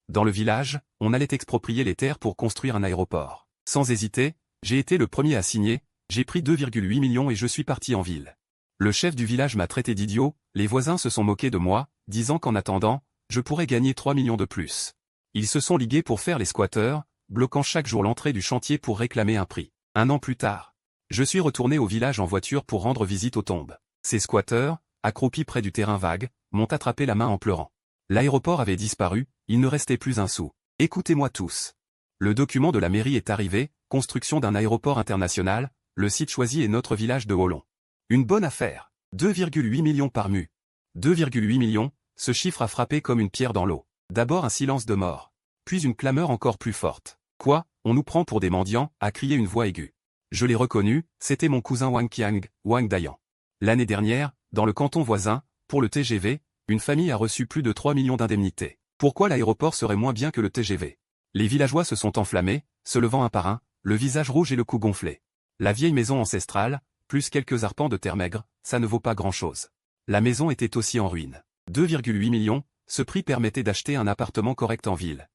Dans le village, on allait exproprier les terres pour construire un aéroport. Sans hésiter, j'ai été le premier à signer, j'ai pris 2,8 millions et je suis parti en ville. Le chef du village m'a traité d'idiot, les voisins se sont moqués de moi, disant qu'en attendant, je pourrais gagner 3 millions de plus. Ils se sont ligués pour faire les squatteurs, bloquant chaque jour l'entrée du chantier pour réclamer un prix. Un an plus tard, je suis retourné au village en voiture pour rendre visite aux tombes. Ces squatteurs, accroupis près du terrain vague, m'ont attrapé la main en pleurant. L'aéroport avait disparu, il ne restait plus un sou. Écoutez-moi tous. Le document de la mairie est arrivé, construction d'un aéroport international, le site choisi est notre village de Hollon. Une bonne affaire. 2,8 millions par mu. 2,8 millions, ce chiffre a frappé comme une pierre dans l'eau. D'abord un silence de mort. Puis une clameur encore plus forte. Quoi, on nous prend pour des mendiants, a crié une voix aiguë. Je l'ai reconnu, c'était mon cousin Wang Qiang, Wang Dayan. L'année dernière, dans le canton voisin, pour le TGV, une famille a reçu plus de 3 millions d'indemnités. Pourquoi l'aéroport serait moins bien que le TGV? Les villageois se sont enflammés, se levant un par un, le visage rouge et le cou gonflé. La vieille maison ancestrale, plus quelques arpents de terre maigre, ça ne vaut pas grand-chose. La maison était aussi en ruine. 2,8 millions, ce prix permettait d'acheter un appartement correct en ville.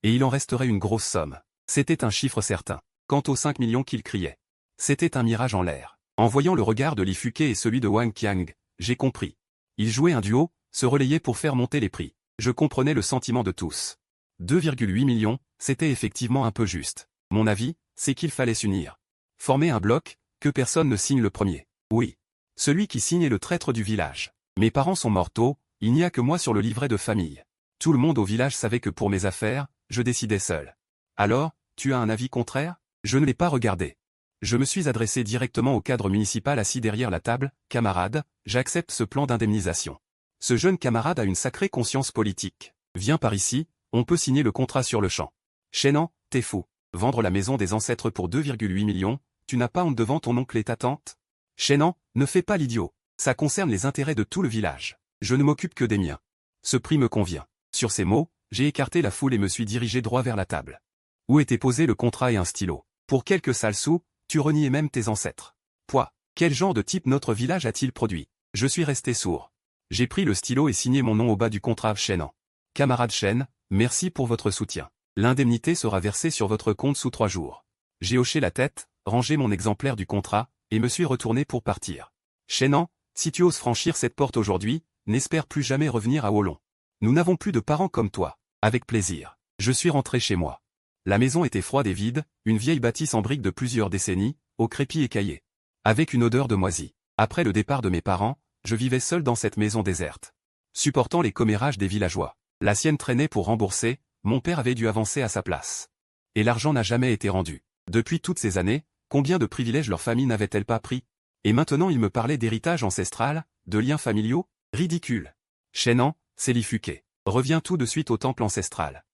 Et il en resterait une grosse somme. C'était un chiffre certain. Quant aux 5 millions qu'il criait, c'était un mirage en l'air. En voyant le regard de Li Fuquet et celui de Wang Qiang, j'ai compris. Ils jouaient un duo, se relayaient pour faire monter les prix. Je comprenais le sentiment de tous. 2,8 millions, c'était effectivement un peu juste. Mon avis, c'est qu'il fallait s'unir. Former un bloc, que personne ne signe le premier. Oui. Celui qui signe est le traître du village. Mes parents sont morts tôt, il n'y a que moi sur le livret de famille. Tout le monde au village savait que pour mes affaires, je décidais seul. Alors, tu as un avis contraire? Je ne l'ai pas regardé. Je me suis adressé directement au cadre municipal assis derrière la table. Camarade, j'accepte ce plan d'indemnisation. Ce jeune camarade a une sacrée conscience politique. Viens par ici, on peut signer le contrat sur le champ. Chénan, t'es fou. Vendre la maison des ancêtres pour 2,8 millions, tu n'as pas honte devant ton oncle et ta tante? Chénan, ne fais pas l'idiot. Ça concerne les intérêts de tout le village. Je ne m'occupe que des miens. Ce prix me convient. Sur ces mots, j'ai écarté la foule et me suis dirigé droit vers la table. Où était posé le contrat et un stylo? Pour quelques sales sous, tu reniais même tes ancêtres. Pouah, quel genre de type notre village a-t-il produit? Je suis resté sourd. J'ai pris le stylo et signé mon nom au bas du contrat Chénan. Camarade Chen, merci pour votre soutien. L'indemnité sera versée sur votre compte sous 3 jours. J'ai hoché la tête, rangé mon exemplaire du contrat, et me suis retourné pour partir. Chénan, si tu oses franchir cette porte aujourd'hui, n'espère plus jamais revenir à Hollon. Nous n'avons plus de parents comme toi. Avec plaisir. Je suis rentré chez moi. La maison était froide et vide, une vieille bâtisse en briques de plusieurs décennies, au crépi écaillé. Avec une odeur de moisi. Après le départ de mes parents, je vivais seul dans cette maison déserte. Supportant les commérages des villageois. La sienne traînait pour rembourser, mon père avait dû avancer à sa place. Et l'argent n'a jamais été rendu. Depuis toutes ces années, combien de privilèges leur famille n'avait-elle pas pris? Et maintenant il me parlait d'héritage ancestral, de liens familiaux? Ridicule. Chénan, c'est Li Fuquet. Reviens tout de suite au temple ancestral.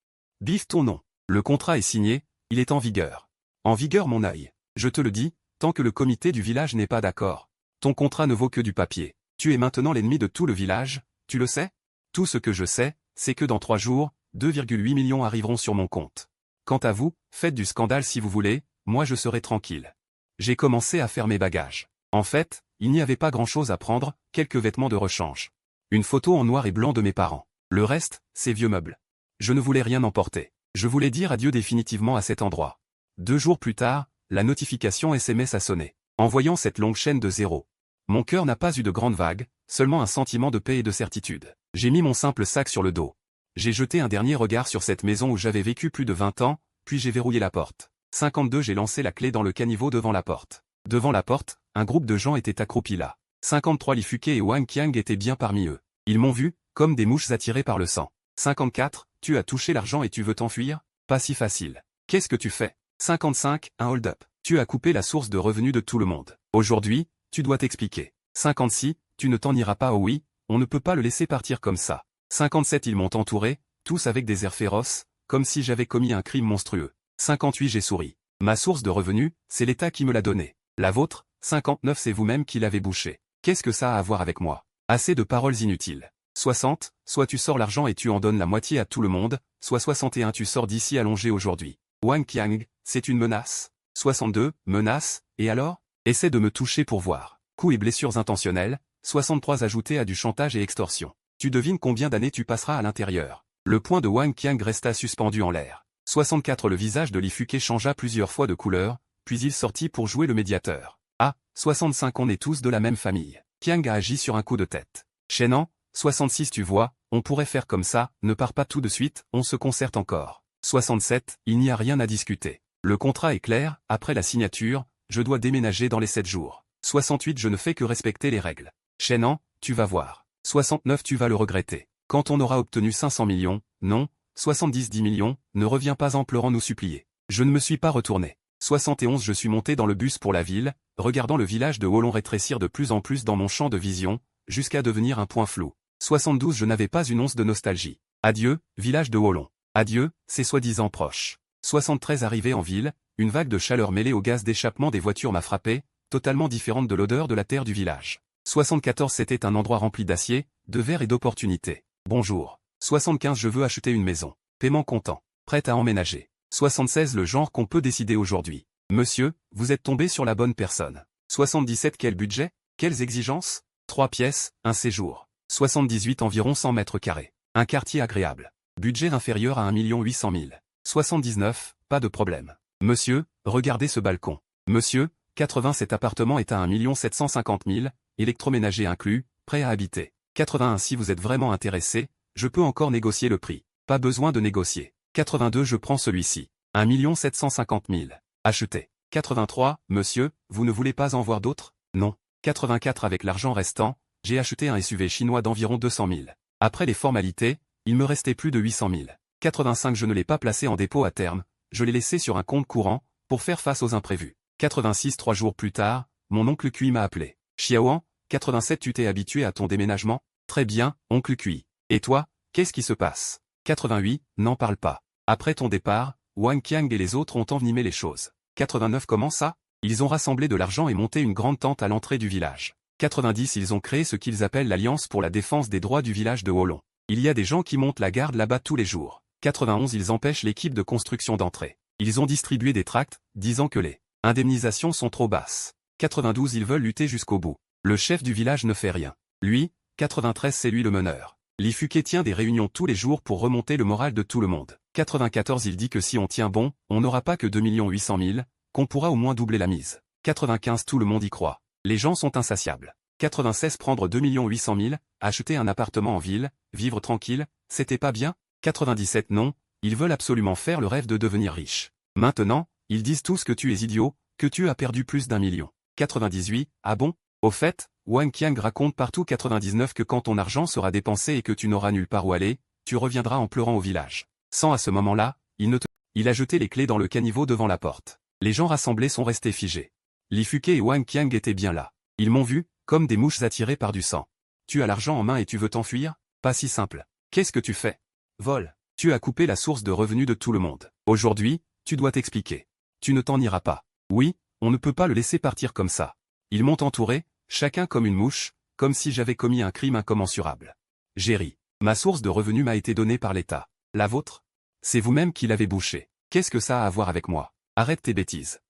Biffe ton nom. Le contrat est signé, il est en vigueur. En vigueur mon œil. Je te le dis, tant que le comité du village n'est pas d'accord. Ton contrat ne vaut que du papier. Tu es maintenant l'ennemi de tout le village, tu le sais? Tout ce que je sais, c'est que dans 3 jours, 2,8 millions arriveront sur mon compte. Quant à vous, faites du scandale si vous voulez, moi je serai tranquille. J'ai commencé à faire mes bagages. En fait, il n'y avait pas grand-chose à prendre, quelques vêtements de rechange. Une photo en noir et blanc de mes parents. Le reste, c'est vieux meubles. Je ne voulais rien emporter. Je voulais dire adieu définitivement à cet endroit. 2 jours plus tard, la notification SMS a sonné. En voyant cette longue chaîne de 0. Mon cœur n'a pas eu de grande vague, seulement un sentiment de paix et de certitude. J'ai mis mon simple sac sur le dos. J'ai jeté un dernier regard sur cette maison où j'avais vécu plus de 20 ans, puis j'ai verrouillé la porte. 52 J'ai lancé la clé dans le caniveau devant la porte. Devant la porte, un groupe de gens était accroupi là. 53 Li Fuquet et Wang Qiang étaient bien parmi eux. Ils m'ont vu, comme des mouches attirées par le sang. 54 Tu as touché l'argent et tu veux t'enfuir? Pas si facile. Qu'est-ce que tu fais? 55 Un hold-up. Tu as coupé la source de revenus de tout le monde. Aujourd'hui, tu dois t'expliquer. 56 Tu ne t'en iras pas. Oh oui, on ne peut pas le laisser partir comme ça. 57 Ils m'ont entouré, tous avec des airs féroces, comme si j'avais commis un crime monstrueux. 58 J'ai souri. Ma source de revenus, c'est l'État qui me l'a donnée. La vôtre? 59 C'est vous-même qui l'avez bouchée. Qu'est-ce que ça a à voir avec moi? Assez de paroles inutiles. 60 Soit tu sors l'argent et tu en donnes la moitié à tout le monde, soit 61 Tu sors d'ici allongé aujourd'hui. Wang Qiang, c'est une menace. 62 Menace, et alors? Essaie de me toucher pour voir. Coups et blessures intentionnelles. 63 Ajouté à du chantage et extorsion. Tu devines combien d'années tu passeras à l'intérieur. Le poing de Wang Qiang resta suspendu en l'air. 64 Le visage de Li Fuke changea plusieurs fois de couleur, puis il sortit pour jouer le médiateur. Ah, 65 On est tous de la même famille. Qiang a agi sur un coup de tête. Chenan, 66 Tu vois, on pourrait faire comme ça, ne pars pas tout de suite, on se concerte encore. 67 Il n'y a rien à discuter. Le contrat est clair, après la signature, je dois déménager dans les 7 jours. 68 Je ne fais que respecter les règles. Chenan, tu vas voir. 69 Tu vas le regretter. Quand on aura obtenu 500 millions, non, 70 10 millions, ne reviens pas en pleurant nous supplier. Je ne me suis pas retourné. 71 Je suis monté dans le bus pour la ville, regardant le village de Wolong rétrécir de plus en plus dans mon champ de vision, jusqu'à devenir un point flou. 72 Je n'avais pas une once de nostalgie. Adieu, village de Wolong. Adieu, c'est soi-disant proche. 73 Arrivé en ville, une vague de chaleur mêlée au gaz d'échappement des voitures m'a frappé, totalement différente de l'odeur de la terre du village. 74 C'était un endroit rempli d'acier, de verre et d'opportunités. Bonjour. 75 Je veux acheter une maison. Paiement comptant. Prête à emménager. 76 Le genre qu'on peut décider aujourd'hui. Monsieur, vous êtes tombé sur la bonne personne. 77 Quel budget? Quelles exigences? 3 pièces, un séjour. 78 Environ 100 mètres carrés. Un quartier agréable. Budget inférieur à 1 800 000. 79 Pas de problème. Monsieur, regardez ce balcon. Monsieur, 80 Cet appartement est à 1 750 000, électroménager inclus, prêt à habiter. 81 Si vous êtes vraiment intéressé, je peux encore négocier le prix. Pas besoin de négocier. 82 Je prends celui-ci. 1 750 000. Acheté. 83 Monsieur, vous ne voulez pas en voir d'autres? Non. 84 Avec l'argent restant, j'ai acheté un SUV chinois d'environ 200 000. Après les formalités, il me restait plus de 800 000. 85 Je ne l'ai pas placé en dépôt à terme, je l'ai laissé sur un compte courant, pour faire face aux imprévus. 86 3 jours plus tard, mon oncle Cui m'a appelé. Xiaoan, 87 Tu t'es habitué à ton déménagement? Très bien, oncle Cui. Et toi, qu'est-ce qui se passe? 88 N'en parle pas. Après ton départ, Wang Qiang et les autres ont envenimé les choses. 89 Comment ça? Ils ont rassemblé de l'argent et monté une grande tente à l'entrée du village. 90 Ils ont créé ce qu'ils appellent l'Alliance pour la défense des droits du village de Wolong. Il y a des gens qui montent la garde là-bas tous les jours. 91 Ils empêchent l'équipe de construction d'entrer. Ils ont distribué des tracts, disant que les indemnisations sont trop basses. 92 Ils veulent lutter jusqu'au bout. Le chef du village ne fait rien. Lui, 93 C'est lui le meneur. Li Fuke tient des réunions tous les jours pour remonter le moral de tout le monde. 94 Il dit que si on tient bon, on n'aura pas que 2 800 000, qu'on pourra au moins doubler la mise. 95 Tout le monde y croit. Les gens sont insatiables. 96 Prendre 2 800 000, acheter un appartement en ville, vivre tranquille, c'était pas bien? 97 Non, ils veulent absolument faire le rêve de devenir riche. Maintenant, ils disent tous que tu es idiot, que tu as perdu plus d'1 million. 98 Ah bon? Au fait, Wang Qiang raconte partout 99 que quand ton argent sera dépensé et que tu n'auras nulle part où aller, tu reviendras en pleurant au village. Sans à ce moment-là, il a jeté les clés dans le caniveau devant la porte. Les gens rassemblés sont restés figés. Li Fuke et Wang Qiang étaient bien là. Ils m'ont vu, comme des mouches attirées par du sang. Tu as l'argent en main et tu veux t'enfuir? Pas si simple. Qu'est-ce que tu fais? Vol. Tu as coupé la source de revenus de tout le monde. Aujourd'hui, tu dois t'expliquer. Tu ne t'en iras pas. Oui, on ne peut pas le laisser partir comme ça. Ils m'ont entouré, chacun comme une mouche, comme si j'avais commis un crime incommensurable. J'ai ri. Ma source de revenus m'a été donnée par l'État. La vôtre? C'est vous-même qui l'avez bouchée. Qu'est-ce que ça a à voir avec moi? Arrête tes bêtises.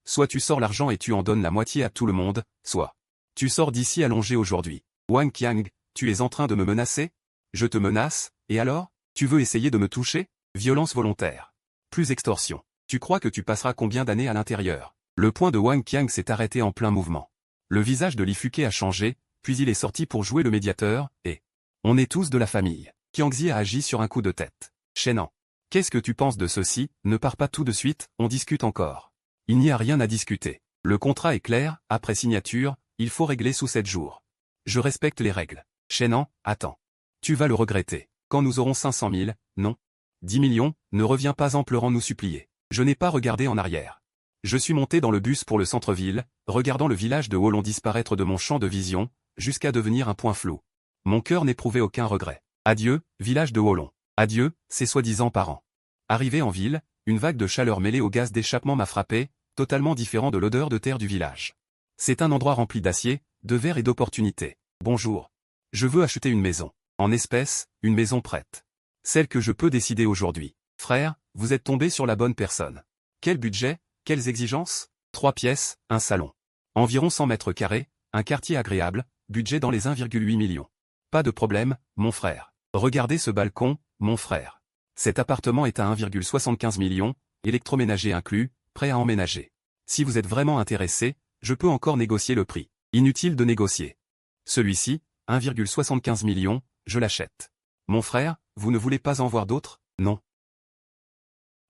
Soit tu sors l'argent et tu en donnes la moitié à tout le monde, soit tu sors d'ici allongé aujourd'hui. Wang Qiang, tu es en train de me menacer? Je te menace, et alors? Tu veux essayer de me toucher? Violence volontaire. Plus extorsion. Tu crois que tu passeras combien d'années à l'intérieur? Le poing de Wang Qiang s'est arrêté en plein mouvement. Le visage de Li Fuke a changé, puis il est sorti pour jouer le médiateur, et on est tous de la famille. Qiangzi a agi sur un coup de tête. Chenan. Qu'est-ce que tu penses de ceci? Ne pars pas tout de suite, on discute encore. Il n'y a rien à discuter. Le contrat est clair, après signature, il faut régler sous 7 jours. Je respecte les règles. Chenan, attends. Tu vas le regretter. Quand nous aurons 500 000, non. 10 millions, ne reviens pas en pleurant nous supplier. Je n'ai pas regardé en arrière. Je suis monté dans le bus pour le centre-ville, regardant le village de Wolong disparaître de mon champ de vision, jusqu'à devenir un point flou. Mon cœur n'éprouvait aucun regret. Adieu, village de Wolong. Adieu, ces soi-disant parents. Arrivé en ville, une vague de chaleur mêlée au gaz d'échappement m'a frappé, totalement différent de l'odeur de terre du village. C'est un endroit rempli d'acier, de verre et d'opportunités. Bonjour. Je veux acheter une maison. En espèces, une maison prête. Celle que je peux décider aujourd'hui. Frère, vous êtes tombé sur la bonne personne. Quel budget? Quelles exigences? 3 pièces, un salon. Environ 100 mètres carrés, un quartier agréable, budget dans les 1,8 millions. Pas de problème, mon frère. Regardez ce balcon, mon frère. Cet appartement est à 1,75 million, électroménager inclus, prêt à emménager. Si vous êtes vraiment intéressé, je peux encore négocier le prix. Inutile de négocier. Celui-ci, 1,75 million, je l'achète. Mon frère, vous ne voulez pas en voir d'autres? Non.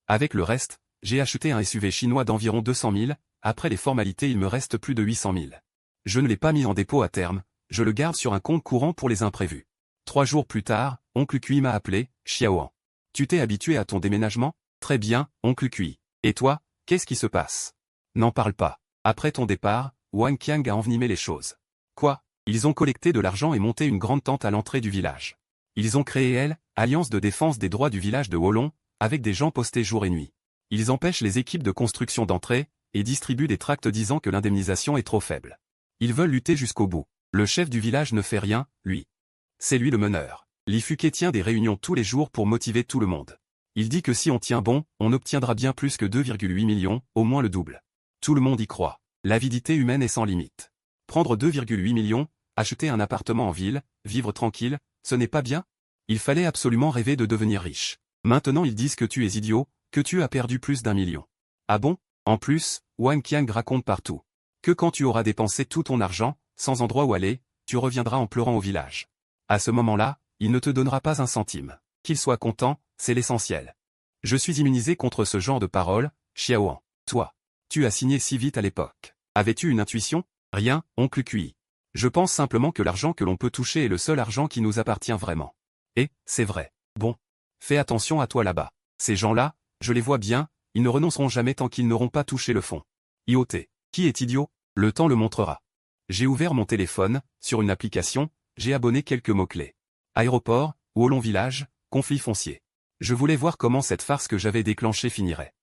Avec le reste, j'ai acheté un SUV chinois d'environ 200 000, après les formalités il me reste plus de 800 000. Je ne l'ai pas mis en dépôt à terme, je le garde sur un compte courant pour les imprévus. 3 jours plus tard, oncle Cui m'a appelé, Xiaoan. Tu t'es habitué à ton déménagement? Très bien, oncle Cui. Et toi, qu'est-ce qui se passe? N'en parle pas. Après ton départ, Wang Qiang a envenimé les choses. Quoi? Ils ont collecté de l'argent et monté une grande tente à l'entrée du village. Ils ont créé Alliance de défense des droits du village de Wolong, avec des gens postés jour et nuit. Ils empêchent les équipes de construction d'entrer, et distribuent des tracts disant que l'indemnisation est trop faible. Ils veulent lutter jusqu'au bout. Le chef du village ne fait rien, lui. C'est lui le meneur. Li Fuquet tient des réunions tous les jours pour motiver tout le monde. Il dit que si on tient bon, on obtiendra bien plus que 2,8 millions, au moins le double. Tout le monde y croit. L'avidité humaine est sans limite. Prendre 2,8 millions, acheter un appartement en ville, vivre tranquille, ce n'est pas bien? Il fallait absolument rêver de devenir riche. Maintenant ils disent que tu es idiot, que tu as perdu plus d'1 million. Ah bon? En plus, Wang Qiang raconte partout que quand tu auras dépensé tout ton argent, sans endroit où aller, tu reviendras en pleurant au village. À ce moment-là, il ne te donnera pas un centime. Qu'il soit content, c'est l'essentiel. Je suis immunisé contre ce genre de paroles, Xiaoan. Toi, tu as signé si vite à l'époque. Avais-tu une intuition? Rien, oncle Cui. Je pense simplement que l'argent que l'on peut toucher est le seul argent qui nous appartient vraiment. Et, c'est vrai. Bon. Fais attention à toi là-bas. Ces gens-là, je les vois bien, ils ne renonceront jamais tant qu'ils n'auront pas touché le fond. IoT. Qui est idiot? Le temps le montrera. J'ai ouvert mon téléphone, sur une application, j'ai abonné quelques mots-clés. Aéroport, Wolong village, conflit foncier. Je voulais voir comment cette farce que j'avais déclenchée finirait.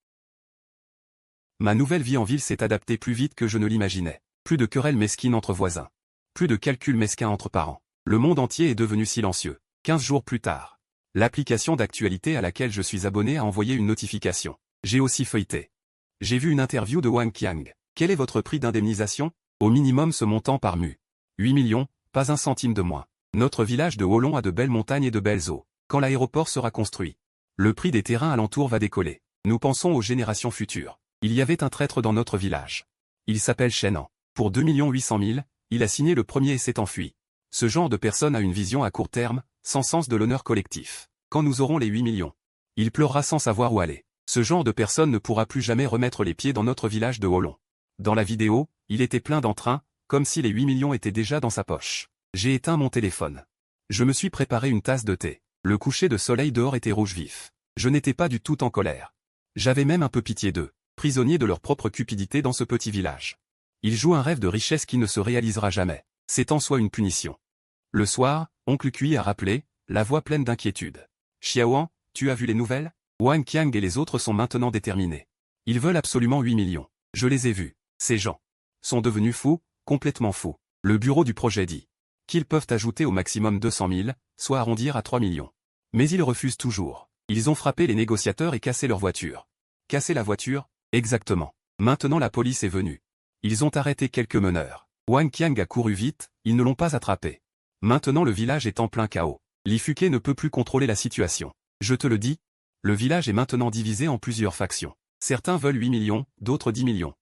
Ma nouvelle vie en ville s'est adaptée plus vite que je ne l'imaginais. Plus de querelles mesquines entre voisins. Plus de calculs mesquins entre parents. Le monde entier est devenu silencieux. 15 jours plus tard. L'application d'actualité à laquelle je suis abonné a envoyé une notification. J'ai aussi feuilleté. J'ai vu une interview de Wang Qiang. Quel est votre prix d'indemnisation? Au minimum ce montant par mu. 8 millions, pas un centime de moins. Notre village de Wolong a de belles montagnes et de belles eaux. Quand l'aéroport sera construit, le prix des terrains alentours va décoller. Nous pensons aux générations futures. Il y avait un traître dans notre village. Il s'appelle Shenan. Pour 2 800 000, il a signé le premier et s'est enfui. Ce genre de personne a une vision à court terme, sans sens de l'honneur collectif. Quand nous aurons les 8 millions, il pleurera sans savoir où aller. Ce genre de personne ne pourra plus jamais remettre les pieds dans notre village de Wolong. Dans la vidéo, il était plein d'entrain, comme si les 8 millions étaient déjà dans sa poche. J'ai éteint mon téléphone. Je me suis préparé une tasse de thé. Le coucher de soleil dehors était rouge vif. Je n'étais pas du tout en colère. J'avais même un peu pitié d'eux, prisonniers de leur propre cupidité dans ce petit village. Ils jouent un rêve de richesse qui ne se réalisera jamais. C'est en soi une punition. Le soir, oncle Cui a rappelé, la voix pleine d'inquiétude. Xiaoan, tu as vu les nouvelles? Wang Qiang et les autres sont maintenant déterminés. Ils veulent absolument 8 millions. Je les ai vus. Ces gens sont devenus fous, complètement fous. Le bureau du projet dit qu'ils peuvent ajouter au maximum 200 000, soit arrondir à 3 millions. Mais ils refusent toujours. Ils ont frappé les négociateurs et cassé leur voiture. Casser la voiture? Exactement. Maintenant la police est venue. Ils ont arrêté quelques meneurs. Wang Qiang a couru vite, ils ne l'ont pas attrapé. Maintenant le village est en plein chaos. Li Fuquet ne peut plus contrôler la situation. Je te le dis, le village est maintenant divisé en plusieurs factions. Certains veulent 8 millions, d'autres 10 millions.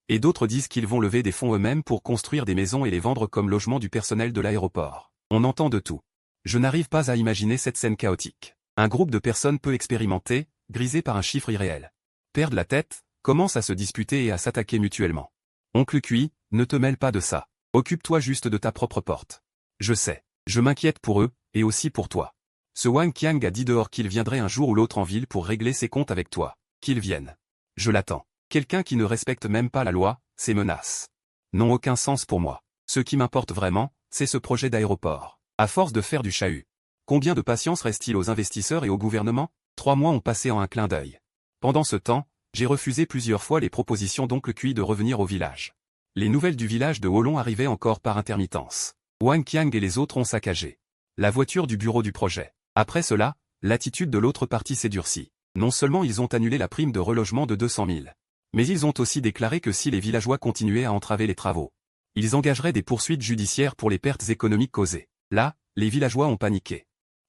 Et d'autres disent qu'ils vont lever des fonds eux-mêmes pour construire des maisons et les vendre comme logement du personnel de l'aéroport. On entend de tout. Je n'arrive pas à imaginer cette scène chaotique. Un groupe de personnes peu expérimentées, grisées par un chiffre irréel, perdent la tête, commencent à se disputer et à s'attaquer mutuellement. Oncle Cui, ne te mêle pas de ça. Occupe-toi juste de ta propre porte. Je sais. Je m'inquiète pour eux, et aussi pour toi. Ce Wang Qiang a dit dehors qu'il viendrait un jour ou l'autre en ville pour régler ses comptes avec toi. Qu'il vienne. Je l'attends. Quelqu'un qui ne respecte même pas la loi, ces menaces n'ont aucun sens pour moi. Ce qui m'importe vraiment, c'est ce projet d'aéroport. À force de faire du chahut. Combien de patience reste-t-il aux investisseurs et au gouvernement? 3 mois ont passé en un clin d'œil. Pendant ce temps, j'ai refusé plusieurs fois les propositions d'oncle Cui de revenir au village. Les nouvelles du village de Wolong arrivaient encore par intermittence. Wang Qiang et les autres ont saccagé la voiture du bureau du projet. Après cela, l'attitude de l'autre partie s'est durcie. Non seulement ils ont annulé la prime de relogement de 200 000, mais ils ont aussi déclaré que si les villageois continuaient à entraver les travaux, ils engageraient des poursuites judiciaires pour les pertes économiques causées. Là, les villageois ont paniqué.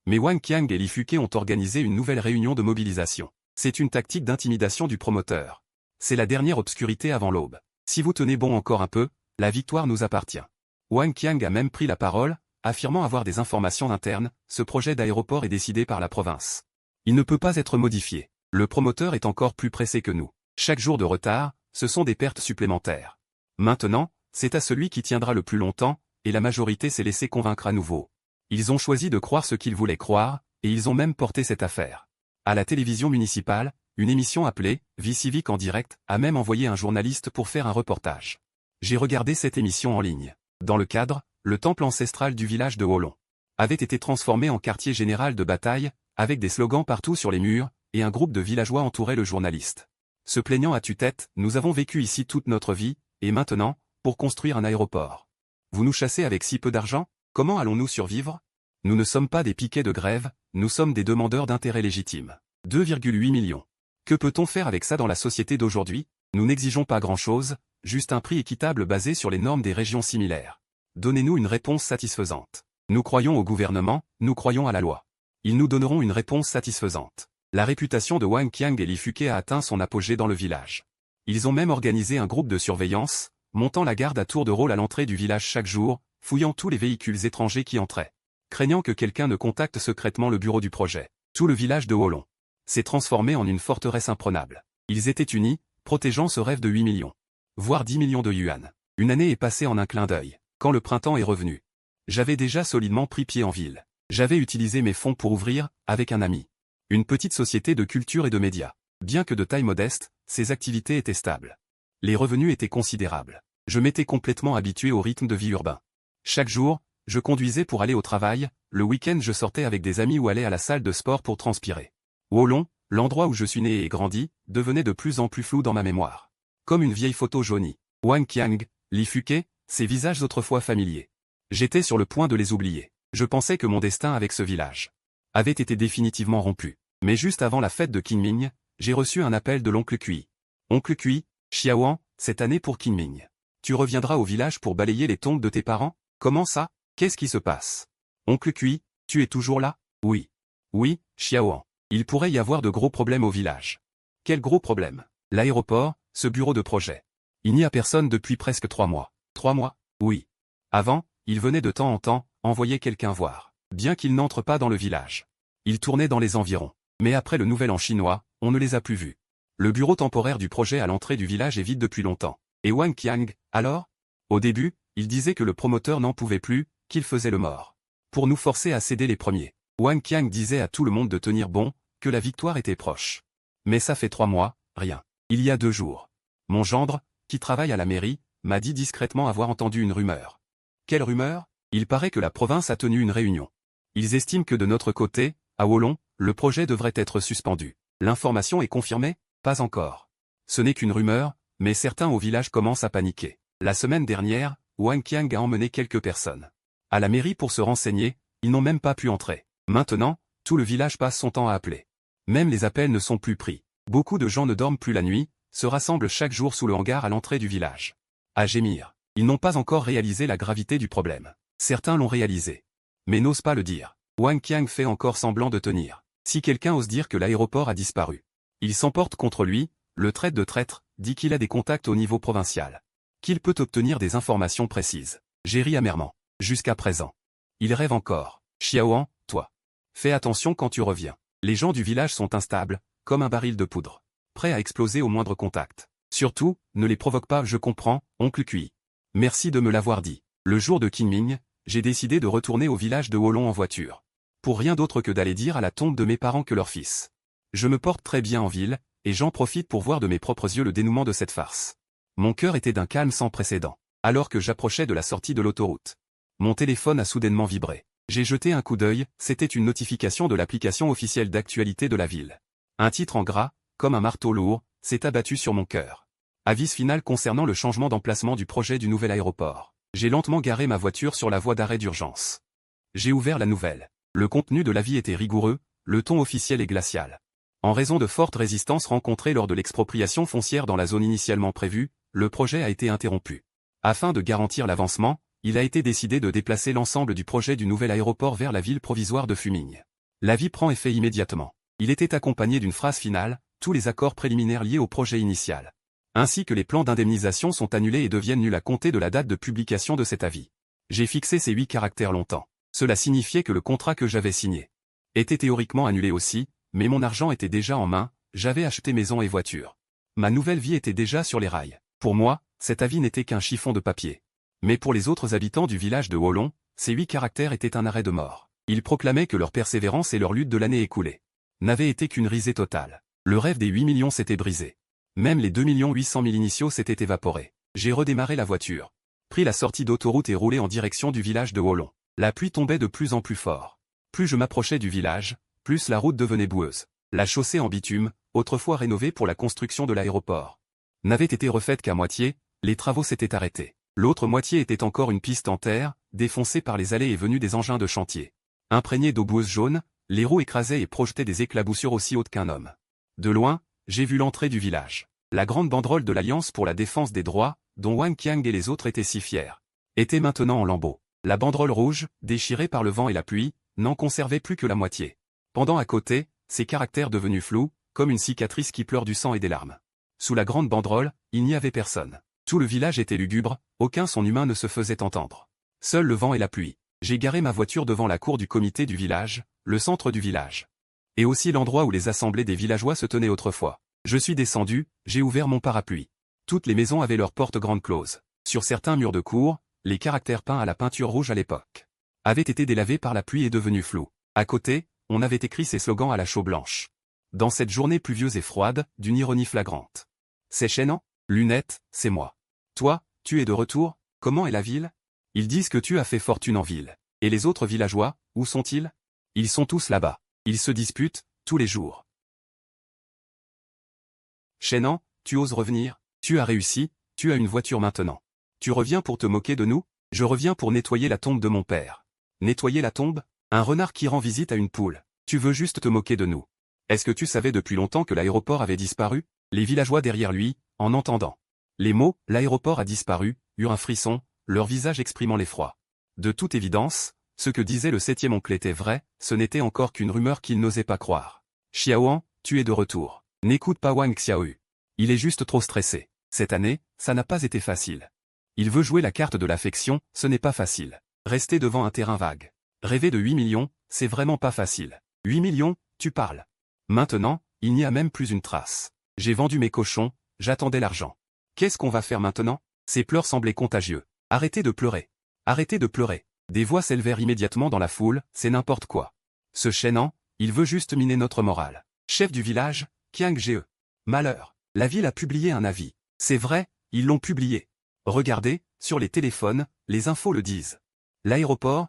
Mais Wang Qiang et Li Fuke ont organisé une nouvelle réunion de mobilisation. C'est une tactique d'intimidation du promoteur. C'est la dernière obscurité avant l'aube. Si vous tenez bon encore un peu, la victoire nous appartient. Wang Qiang a même pris la parole, affirmant avoir des informations internes, ce projet d'aéroport est décidé par la province. Il ne peut pas être modifié. Le promoteur est encore plus pressé que nous. Chaque jour de retard, ce sont des pertes supplémentaires. Maintenant, c'est à celui qui tiendra le plus longtemps, et la majorité s'est laissée convaincre à nouveau. Ils ont choisi de croire ce qu'ils voulaient croire, et ils ont même porté cette affaire. À la télévision municipale, une émission appelée « Vie civique en direct » a même envoyé un journaliste pour faire un reportage. J'ai regardé cette émission en ligne. Dans le cadre, le temple ancestral du village de Wolong avait été transformé en quartier général de bataille, avec des slogans partout sur les murs, et un groupe de villageois entourait le journaliste. Se plaignant à tue-tête, nous avons vécu ici toute notre vie, et maintenant, pour construire un aéroport. Vous nous chassez avec si peu d'argent, comment allons-nous survivre? Nous ne sommes pas des piquets de grève, nous sommes des demandeurs d'intérêts légitimes. 2,8 millions. Que peut-on faire avec ça dans la société d'aujourd'hui? Nous n'exigeons pas grand-chose, juste un prix équitable basé sur les normes des régions similaires. Donnez-nous une réponse satisfaisante. Nous croyons au gouvernement, nous croyons à la loi. Ils nous donneront une réponse satisfaisante. La réputation de Wang Qiang et Li Fuke a atteint son apogée dans le village. Ils ont même organisé un groupe de surveillance, montant la garde à tour de rôle à l'entrée du village chaque jour, fouillant tous les véhicules étrangers qui entraient. Craignant que quelqu'un ne contacte secrètement le bureau du projet, tout le village de Wolong s'est transformé en une forteresse imprenable. Ils étaient unis, protégeant ce rêve de 8 millions. Voire 10 millions de yuan. Une année est passée en un clin d'œil. Quand le printemps est revenu, j'avais déjà solidement pris pied en ville. J'avais utilisé mes fonds pour ouvrir, avec un ami, une petite société de culture et de médias. Bien que de taille modeste, ses activités étaient stables. Les revenus étaient considérables. Je m'étais complètement habitué au rythme de vie urbain. Chaque jour, je conduisais pour aller au travail, le week-end je sortais avec des amis ou allais à la salle de sport pour transpirer. Wolong, l'endroit où je suis né et grandi, devenait de plus en plus flou dans ma mémoire. Comme une vieille photo jaunie. Wang Qiang, Li Fuke, ces visages autrefois familiers. J'étais sur le point de les oublier. Je pensais que mon destin avec ce village avait été définitivement rompu. Mais juste avant la fête de Qingming, j'ai reçu un appel de l'oncle Cui. Oncle Cui, Xiaoan, cette année pour Qingming. Tu reviendras au village pour balayer les tombes de tes parents? Comment ça? Qu'est-ce qui se passe? Oncle Cui, tu es toujours là? Oui. Oui, Xiaoan. Il pourrait y avoir de gros problèmes au village. Quel gros problème? L'aéroport, ce bureau de projet. Il n'y a personne depuis presque 3 mois. 3 mois? Oui. Avant, il venait de temps en temps, envoyer quelqu'un voir. Bien qu'il n'entre pas dans le village. Il tournait dans les environs. Mais après le nouvel an chinois, on ne les a plus vus. Le bureau temporaire du projet à l'entrée du village est vide depuis longtemps. Et Wang Qiang, alors? Au début, il disait que le promoteur n'en pouvait plus, qu'il faisait le mort. Pour nous forcer à céder les premiers. Wang Qiang disait à tout le monde de tenir bon, que la victoire était proche. Mais ça fait 3 mois, rien. Il y a 2 jours. Mon gendre, qui travaille à la mairie, m'a dit discrètement avoir entendu une rumeur. Quelle rumeur? Il paraît que la province a tenu une réunion. Ils estiment que de notre côté, à Wolong, le projet devrait être suspendu. L'information est confirmée? Pas encore. Ce n'est qu'une rumeur, mais certains au village commencent à paniquer. La semaine dernière, Wang Qiang a emmené quelques personnes à la mairie pour se renseigner, ils n'ont même pas pu entrer. Maintenant, tout le village passe son temps à appeler. Même les appels ne sont plus pris. Beaucoup de gens ne dorment plus la nuit, se rassemblent chaque jour sous le hangar à l'entrée du village. À gémir. Ils n'ont pas encore réalisé la gravité du problème. Certains l'ont réalisé. Mais n'osent pas le dire. Wang Qiang fait encore semblant de tenir. Si quelqu'un ose dire que l'aéroport a disparu, il s'emporte contre lui, le traite de traître, dit qu'il a des contacts au niveau provincial. Qu'il peut obtenir des informations précises. J'ai ri amèrement. Jusqu'à présent. Il rêve encore. Xiaoan, toi. Fais attention quand tu reviens. Les gens du village sont instables, comme un baril de poudre. Prêts à exploser au moindre contact. Surtout, ne les provoque pas, je comprends, oncle Cui. Merci de me l'avoir dit. Le jour de Qingming, j'ai décidé de retourner au village de Wolong en voiture. Pour rien d'autre que d'aller dire à la tombe de mes parents que leur fils. Je me porte très bien en ville, et j'en profite pour voir de mes propres yeux le dénouement de cette farce. Mon cœur était d'un calme sans précédent, alors que j'approchais de la sortie de l'autoroute. Mon téléphone a soudainement vibré. J'ai jeté un coup d'œil, c'était une notification de l'application officielle d'actualité de la ville. Un titre en gras, comme un marteau lourd, s'est abattu sur mon cœur. Avis final concernant le changement d'emplacement du projet du nouvel aéroport. J'ai lentement garé ma voiture sur la voie d'arrêt d'urgence. J'ai ouvert la nouvelle. Le contenu de l'avis était rigoureux, le ton officiel est glacial. En raison de fortes résistances rencontrées lors de l'expropriation foncière dans la zone initialement prévue, le projet a été interrompu. Afin de garantir l'avancement, il a été décidé de déplacer l'ensemble du projet du nouvel aéroport vers la ville provisoire de Fuming. L'avis prend effet immédiatement. Il était accompagné d'une phrase finale, tous les accords préliminaires liés au projet initial, ainsi que les plans d'indemnisation sont annulés et deviennent nuls à compter de la date de publication de cet avis. J'ai fixé ces 8 caractères longtemps. Cela signifiait que le contrat que j'avais signé était théoriquement annulé aussi, mais mon argent était déjà en main, j'avais acheté maison et voiture. Ma nouvelle vie était déjà sur les rails. Pour moi, cet avis n'était qu'un chiffon de papier. Mais pour les autres habitants du village de Wolong, ces 8 caractères étaient un arrêt de mort. Ils proclamaient que leur persévérance et leur lutte de l'année écoulée n'avaient été qu'une risée totale. Le rêve des 8 millions s'était brisé. Même les 2 800 000 initiaux s'étaient évaporés. J'ai redémarré la voiture, pris la sortie d'autoroute et roulé en direction du village de Wolong. La pluie tombait de plus en plus fort. Plus je m'approchais du village, plus la route devenait boueuse. La chaussée en bitume, autrefois rénovée pour la construction de l'aéroport, n'avait été refaite qu'à moitié, les travaux s'étaient arrêtés. L'autre moitié était encore une piste en terre, défoncée par les allées et venues des engins de chantier. Imprégnée d'eau boueuse jaune, les roues écrasaient et projetaient des éclaboussures aussi hautes qu'un homme. De loin, j'ai vu l'entrée du village. La grande banderole de l'Alliance pour la défense des droits, dont Wang Qiang et les autres étaient si fiers, était maintenant en lambeaux. La banderole rouge, déchirée par le vent et la pluie, n'en conservait plus que la moitié. Pendant à côté, ses caractères devenus flous, comme une cicatrice qui pleure du sang et des larmes. Sous la grande banderole, il n'y avait personne. Tout le village était lugubre, aucun son humain ne se faisait entendre. Seul le vent et la pluie. J'ai garé ma voiture devant la cour du comité du village, le centre du village. Et aussi l'endroit où les assemblées des villageois se tenaient autrefois. Je suis descendu, j'ai ouvert mon parapluie. Toutes les maisons avaient leurs portes grandes closes. Sur certains murs de cour, les caractères peints à la peinture rouge à l'époque avaient été délavés par la pluie et devenus flous. À côté, on avait écrit ces slogans à la chaux blanche. Dans cette journée pluvieuse et froide, d'une ironie flagrante. C'est Chenan, lunettes, c'est moi. Toi, tu es de retour, comment est la ville? Ils disent que tu as fait fortune en ville. Et les autres villageois, où sont-ils? Ils sont tous là-bas. Ils se disputent, tous les jours. Chenan, tu oses revenir? Tu as réussi, tu as une voiture maintenant. Tu reviens pour te moquer de nous? Je reviens pour nettoyer la tombe de mon père. Nettoyer la tombe? Un renard qui rend visite à une poule. Tu veux juste te moquer de nous. Est-ce que tu savais depuis longtemps que l'aéroport avait disparu? Les villageois derrière lui, en entendant les mots « l'aéroport a disparu », eurent un frisson, leur visage exprimant l'effroi. De toute évidence, ce que disait le 7e oncle était vrai, ce n'était encore qu'une rumeur qu'ils n'osaient pas croire. Xiaoan, tu es de retour. N'écoute pas Wang Xiaoyu. Il est juste trop stressé. Cette année, ça n'a pas été facile. Il veut jouer la carte de l'affection, ce n'est pas facile. Rester devant un terrain vague. Rêver de 8 millions, c'est vraiment pas facile. 8 millions, tu parles. Maintenant, il n'y a même plus une trace. J'ai vendu mes cochons, j'attendais l'argent. Qu'est-ce qu'on va faire maintenant? Ses pleurs semblaient contagieux. Arrêtez de pleurer. Arrêtez de pleurer. Des voix s'élevèrent immédiatement dans la foule, c'est n'importe quoi. Ce Chenan, il veut juste miner notre morale. Chef du village, Qiang Ge. Malheur. La ville a publié un avis. C'est vrai, ils l'ont publié. Regardez, sur les téléphones, les infos le disent. L'aéroport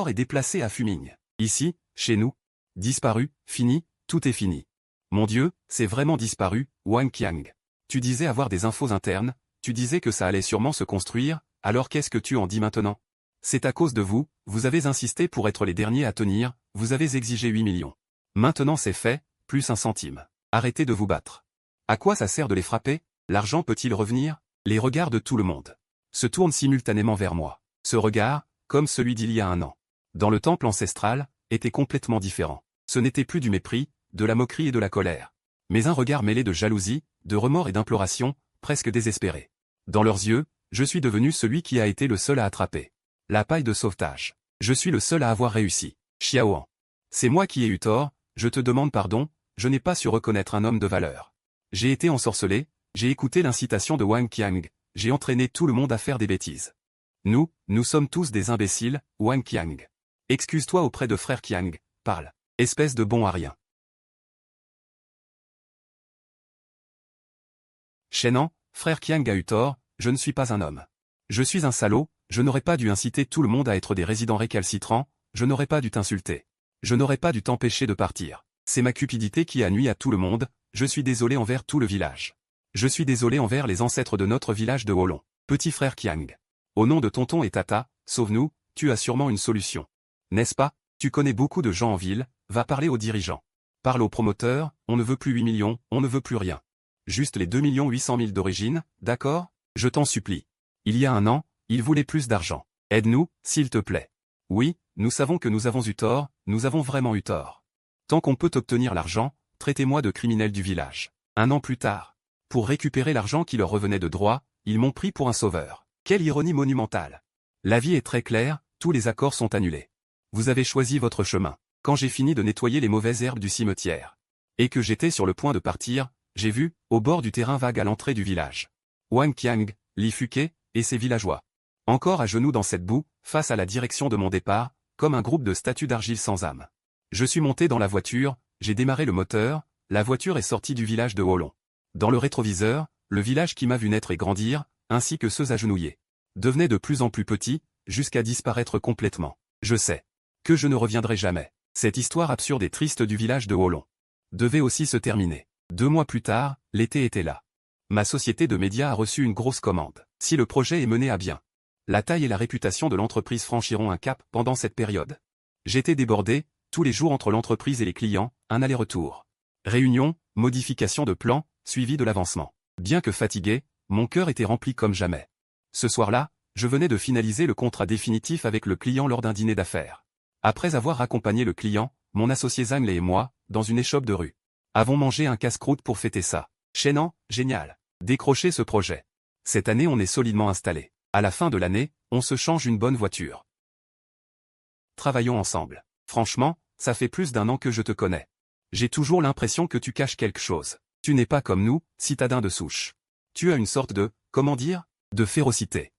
est déplacé à Fuming. Ici, chez nous. Disparu, fini, tout est fini. Mon Dieu, c'est vraiment disparu, Wang Qiang. Tu disais avoir des infos internes, tu disais que ça allait sûrement se construire, alors qu'est-ce que tu en dis maintenant? C'est à cause de vous, vous avez insisté pour être les derniers à tenir, vous avez exigé 8 millions. Maintenant c'est fait, plus un centime. Arrêtez de vous battre. À quoi ça sert de les frapper? L'argent peut-il revenir? Les regards de tout le monde se tournent simultanément vers moi. Ce regard, comme celui d'il y a un an, dans le temple ancestral, était complètement différent. Ce n'était plus du mépris, de la moquerie et de la colère, mais un regard mêlé de jalousie, de remords et d'imploration, presque désespéré. Dans leurs yeux, je suis devenu celui qui a été le seul à attraper la paille de sauvetage. Je suis le seul à avoir réussi. Xiaoan. C'est moi qui ai eu tort, je te demande pardon, je n'ai pas su reconnaître un homme de valeur. J'ai été ensorcelé, j'ai écouté l'incitation de Wang Qiang, j'ai entraîné tout le monde à faire des bêtises. Nous sommes tous des imbéciles, Wang Qiang. Excuse-toi auprès de frère Qiang, parle. Espèce de bon à rien. Chenan, frère Qiang a eu tort, je ne suis pas un homme. Je suis un salaud, je n'aurais pas dû inciter tout le monde à être des résidents récalcitrants, je n'aurais pas dû t'insulter. Je n'aurais pas dû t'empêcher de partir. C'est ma cupidité qui a nui à tout le monde, je suis désolé envers tout le village. Je suis désolé envers les ancêtres de notre village de Wolong. Petit frère Qiang. Au nom de tonton et tata, sauve-nous, tu as sûrement une solution. N'est-ce pas? Tu connais beaucoup de gens en ville, va parler aux dirigeants. Parle aux promoteurs, on ne veut plus 8 millions, on ne veut plus rien. Juste les 2 800 000 d'origine, d'accord? Je t'en supplie. Il y a un an, ils voulaient plus d'argent. Aide-nous, s'il te plaît. Oui, nous savons que nous avons eu tort, nous avons vraiment eu tort. Tant qu'on peut obtenir l'argent, traitez-moi de criminel du village. 1 an plus tard, pour récupérer l'argent qui leur revenait de droit, ils m'ont pris pour un sauveur. Quelle ironie monumentale! La vie est très claire, tous les accords sont annulés. Vous avez choisi votre chemin. Quand j'ai fini de nettoyer les mauvaises herbes du cimetière, et que j'étais sur le point de partir, j'ai vu, au bord du terrain vague à l'entrée du village, Wang Qiang, Li Fuke, et ses villageois. Encore à genoux dans cette boue, face à la direction de mon départ, comme un groupe de statues d'argile sans âme. Je suis monté dans la voiture, j'ai démarré le moteur, la voiture est sortie du village de Wolong. Dans le rétroviseur, le village qui m'a vu naître et grandir, ainsi que ceux agenouillés, devenait de plus en plus petit, jusqu'à disparaître complètement. Je sais que je ne reviendrai jamais. Cette histoire absurde et triste du village de Wolong devait aussi se terminer. 2 mois plus tard, l'été était là. Ma société de médias a reçu une grosse commande. Si le projet est mené à bien, la taille et la réputation de l'entreprise franchiront un cap pendant cette période. J'étais débordé, tous les jours entre l'entreprise et les clients, un aller-retour. Réunion, modification de plan, suivi de l'avancement. Bien que fatigué, mon cœur était rempli comme jamais. Ce soir-là, je venais de finaliser le contrat définitif avec le client lors d'un dîner d'affaires. Après avoir accompagné le client, mon associé Zhang Lei et moi, dans une échoppe de rue, avons mangé un casse-croûte pour fêter ça. Chaînant, génial. Décrocher ce projet. Cette année on est solidement installé. À la fin de l'année, on se change une bonne voiture. Travaillons ensemble. Franchement, ça fait plus d'1 an que je te connais. J'ai toujours l'impression que tu caches quelque chose. Tu n'es pas comme nous, citadins de souche. Tu as une sorte de, comment dire, de férocité.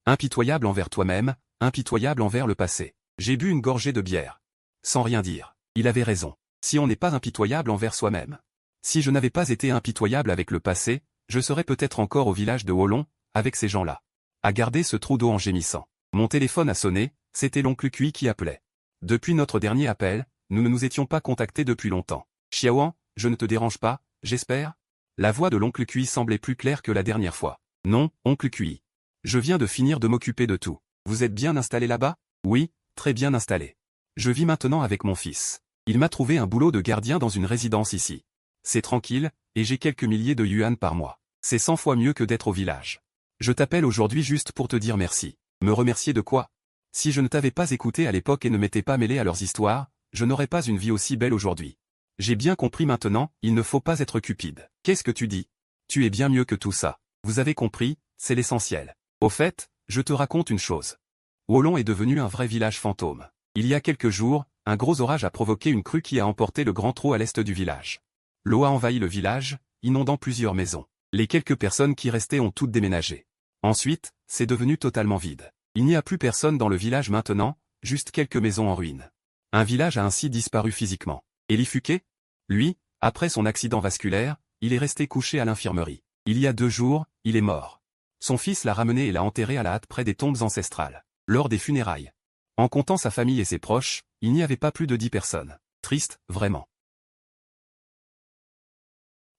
Impitoyable envers toi-même, impitoyable envers le passé. J'ai bu une gorgée de bière. Sans rien dire. Il avait raison. Si on n'est pas impitoyable envers soi-même. Si je n'avais pas été impitoyable avec le passé, je serais peut-être encore au village de Wolong, avec ces gens-là. À garder ce trou d'eau en gémissant. Mon téléphone a sonné, c'était l'oncle Cui qui appelait. Depuis notre dernier appel, nous ne nous étions pas contactés depuis longtemps. Xiaoan, je ne te dérange pas, j'espère? La voix de l'oncle Cui semblait plus claire que la dernière fois. Non, oncle Cui. Je viens de finir de m'occuper de tout. Vous êtes bien installé là-bas? Oui, très bien installé. Je vis maintenant avec mon fils. Il m'a trouvé un boulot de gardien dans une résidence ici. C'est tranquille, et j'ai quelques milliers de yuan par mois. C'est 100 fois mieux que d'être au village. Je t'appelle aujourd'hui juste pour te dire merci. Me remercier de quoi? Si je ne t'avais pas écouté à l'époque et ne m'étais pas mêlé à leurs histoires, je n'aurais pas une vie aussi belle aujourd'hui. J'ai bien compris maintenant, il ne faut pas être cupide. Qu'est-ce que tu dis? Tu es bien mieux que tout ça. Vous avez compris, c'est l'essentiel. Au fait, je te raconte une chose. Wolong est devenu un vrai village fantôme. Il y a quelques jours, un gros orage a provoqué une crue qui a emporté le grand trou à l'est du village. L'eau a envahi le village, inondant plusieurs maisons. Les quelques personnes qui restaient ont toutes déménagé. Ensuite, c'est devenu totalement vide. Il n'y a plus personne dans le village maintenant, juste quelques maisons en ruine. Un village a ainsi disparu physiquement. Et Li Fuke? Lui, après son accident vasculaire, il est resté couché à l'infirmerie. Il y a 2 jours, il est mort. Son fils l'a ramené et l'a enterré à la hâte près des tombes ancestrales. Lors des funérailles. En comptant sa famille et ses proches, il n'y avait pas plus de 10 personnes. Triste, vraiment.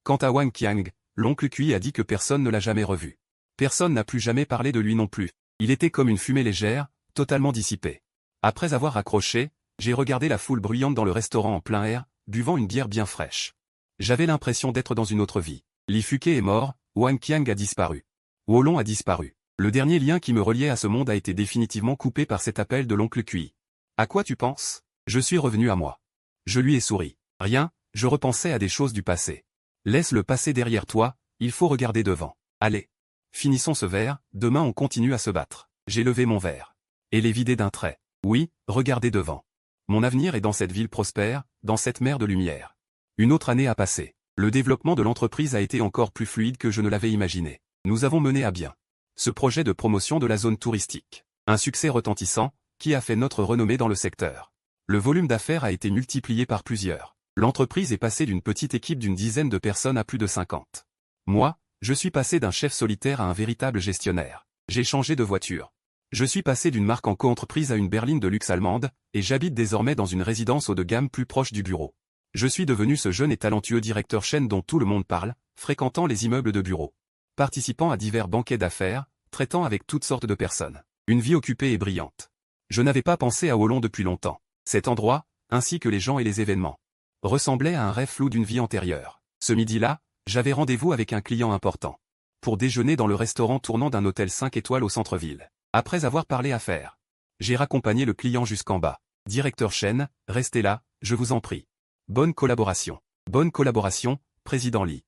Quant à Wang Qiang, l'oncle Cui a dit que personne ne l'a jamais revu. Personne n'a plus jamais parlé de lui non plus. Il était comme une fumée légère, totalement dissipée. Après avoir raccroché, j'ai regardé la foule bruyante dans le restaurant en plein air, buvant une bière bien fraîche. J'avais l'impression d'être dans une autre vie. Li Fuke est mort, Wang Qiang a disparu. Wolong a disparu. Le dernier lien qui me reliait à ce monde a été définitivement coupé par cet appel de l'oncle Cui. À quoi tu penses? Je suis revenu à moi. Je lui ai souri. Rien, je repensais à des choses du passé. Laisse le passé derrière toi, il faut regarder devant. Allez. Finissons ce verre, demain on continue à se battre. J'ai levé mon verre. Et l'ai vidé d'un trait. Oui, regardez devant. Mon avenir est dans cette ville prospère, dans cette mer de lumière. Une autre année a passé. Le développement de l'entreprise a été encore plus fluide que je ne l'avais imaginé. Nous avons mené à bien ce projet de promotion de la zone touristique. Un succès retentissant, qui a fait notre renommée dans le secteur. Le volume d'affaires a été multiplié par plusieurs. L'entreprise est passée d'une petite équipe d'une dizaine de personnes à plus de 50. Moi, je suis passé d'un chef solitaire à un véritable gestionnaire. J'ai changé de voiture. Je suis passé d'une marque en coentreprise à une berline de luxe allemande, et j'habite désormais dans une résidence haut de gamme plus proche du bureau. Je suis devenu ce jeune et talentueux directeur chaîne dont tout le monde parle, fréquentant les immeubles de bureaux. Participant à divers banquets d'affaires, traitant avec toutes sortes de personnes. Une vie occupée et brillante. Je n'avais pas pensé à Wolong depuis longtemps. Cet endroit, ainsi que les gens et les événements, ressemblaient à un rêve flou d'une vie antérieure. Ce midi-là, j'avais rendez-vous avec un client important. Pour déjeuner dans le restaurant tournant d'un hôtel 5 étoiles au centre-ville. Après avoir parlé affaires, j'ai raccompagné le client jusqu'en bas. Directeur Chen, restez là, je vous en prie. Bonne collaboration. Bonne collaboration, Président Lee.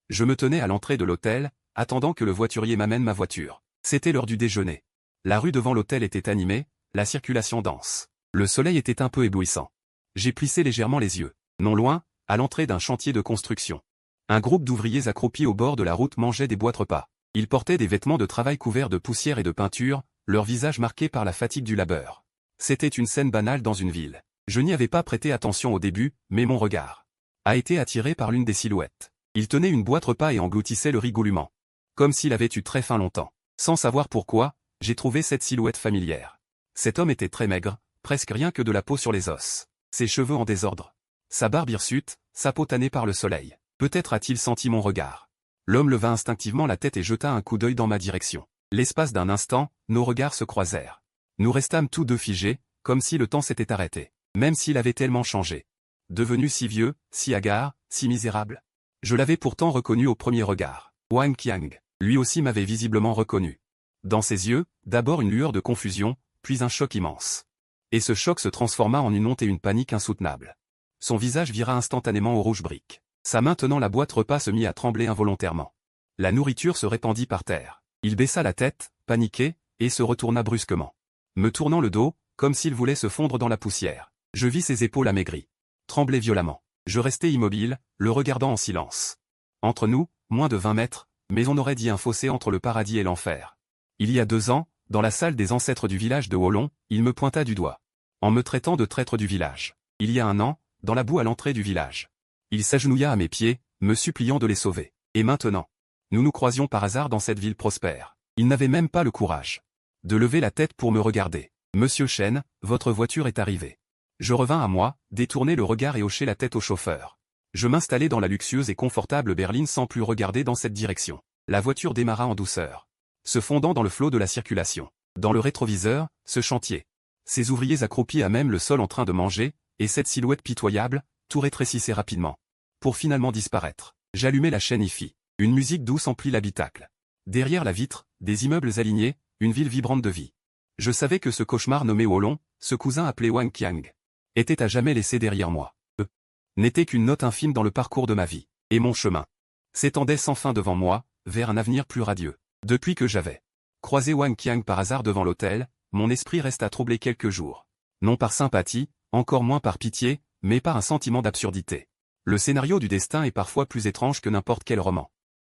Je me tenais à l'entrée de l'hôtel, attendant que le voiturier m'amène ma voiture. C'était l'heure du déjeuner. La rue devant l'hôtel était animée, la circulation dense. Le soleil était un peu éblouissant. J'ai plissé légèrement les yeux. Non loin, à l'entrée d'un chantier de construction. Un groupe d'ouvriers accroupis au bord de la route mangeait des boîtes repas. Ils portaient des vêtements de travail couverts de poussière et de peinture, leur visage marqué par la fatigue du labeur. C'était une scène banale dans une ville. Je n'y avais pas prêté attention au début, mais mon regard a été attiré par l'une des silhouettes. Il tenait une boîte repas et engloutissait le riz goulûment. Comme s'il avait eu très faim longtemps. Sans savoir pourquoi, j'ai trouvé cette silhouette familière. Cet homme était très maigre, presque rien que de la peau sur les os. Ses cheveux en désordre. Sa barbe hirsute, sa peau tannée par le soleil. Peut-être a-t-il senti mon regard. L'homme leva instinctivement la tête et jeta un coup d'œil dans ma direction. L'espace d'un instant, nos regards se croisèrent. Nous restâmes tous deux figés, comme si le temps s'était arrêté. Même s'il avait tellement changé. Devenu si vieux, si hagard, si misérable. Je l'avais pourtant reconnu au premier regard. Wang Qiang, lui aussi m'avait visiblement reconnu. Dans ses yeux, d'abord une lueur de confusion, puis un choc immense. Et ce choc se transforma en une honte et une panique insoutenables. Son visage vira instantanément au rouge brique. Sa main tenant la boîte repas se mit à trembler involontairement. La nourriture se répandit par terre. Il baissa la tête, paniqué, et se retourna brusquement. Me tournant le dos, comme s'il voulait se fondre dans la poussière. Je vis ses épaules amaigries. Trembler violemment. Je restai immobile, le regardant en silence. Entre nous, moins de 20 mètres, mais on aurait dit un fossé entre le paradis et l'enfer. Il y a 2 ans, dans la salle des ancêtres du village de Wolong, il me pointa du doigt. En me traitant de traître du village. Il y a 1 an, dans la boue à l'entrée du village. Il s'agenouilla à mes pieds, me suppliant de les sauver. Et maintenant, nous nous croisions par hasard dans cette ville prospère. Il n'avait même pas le courage de lever la tête pour me regarder. Monsieur Chen, votre voiture est arrivée. Je revins à moi, détournai le regard et hochai la tête au chauffeur. Je m'installai dans la luxueuse et confortable berline sans plus regarder dans cette direction. La voiture démarra en douceur, se fondant dans le flot de la circulation. Dans le rétroviseur, ce chantier. Ces ouvriers accroupis à même le sol en train de manger, et cette silhouette pitoyable, tout rétrécissait rapidement. Pour finalement disparaître. J'allumai la chaîne hi-fi. Une musique douce emplit l'habitacle. Derrière la vitre, des immeubles alignés, une ville vibrante de vie. Je savais que ce cauchemar nommé Wolong, ce cousin appelé Wang Qiang, était à jamais laissé derrière moi. N'était qu'une note infime dans le parcours de ma vie. Et mon chemin s'étendait sans fin devant moi, vers un avenir plus radieux. Depuis que j'avais croisé Wang Qiang par hasard devant l'hôtel, mon esprit resta troublé quelques jours. Non par sympathie, encore moins par pitié, mais par un sentiment d'absurdité. Le scénario du destin est parfois plus étrange que n'importe quel roman.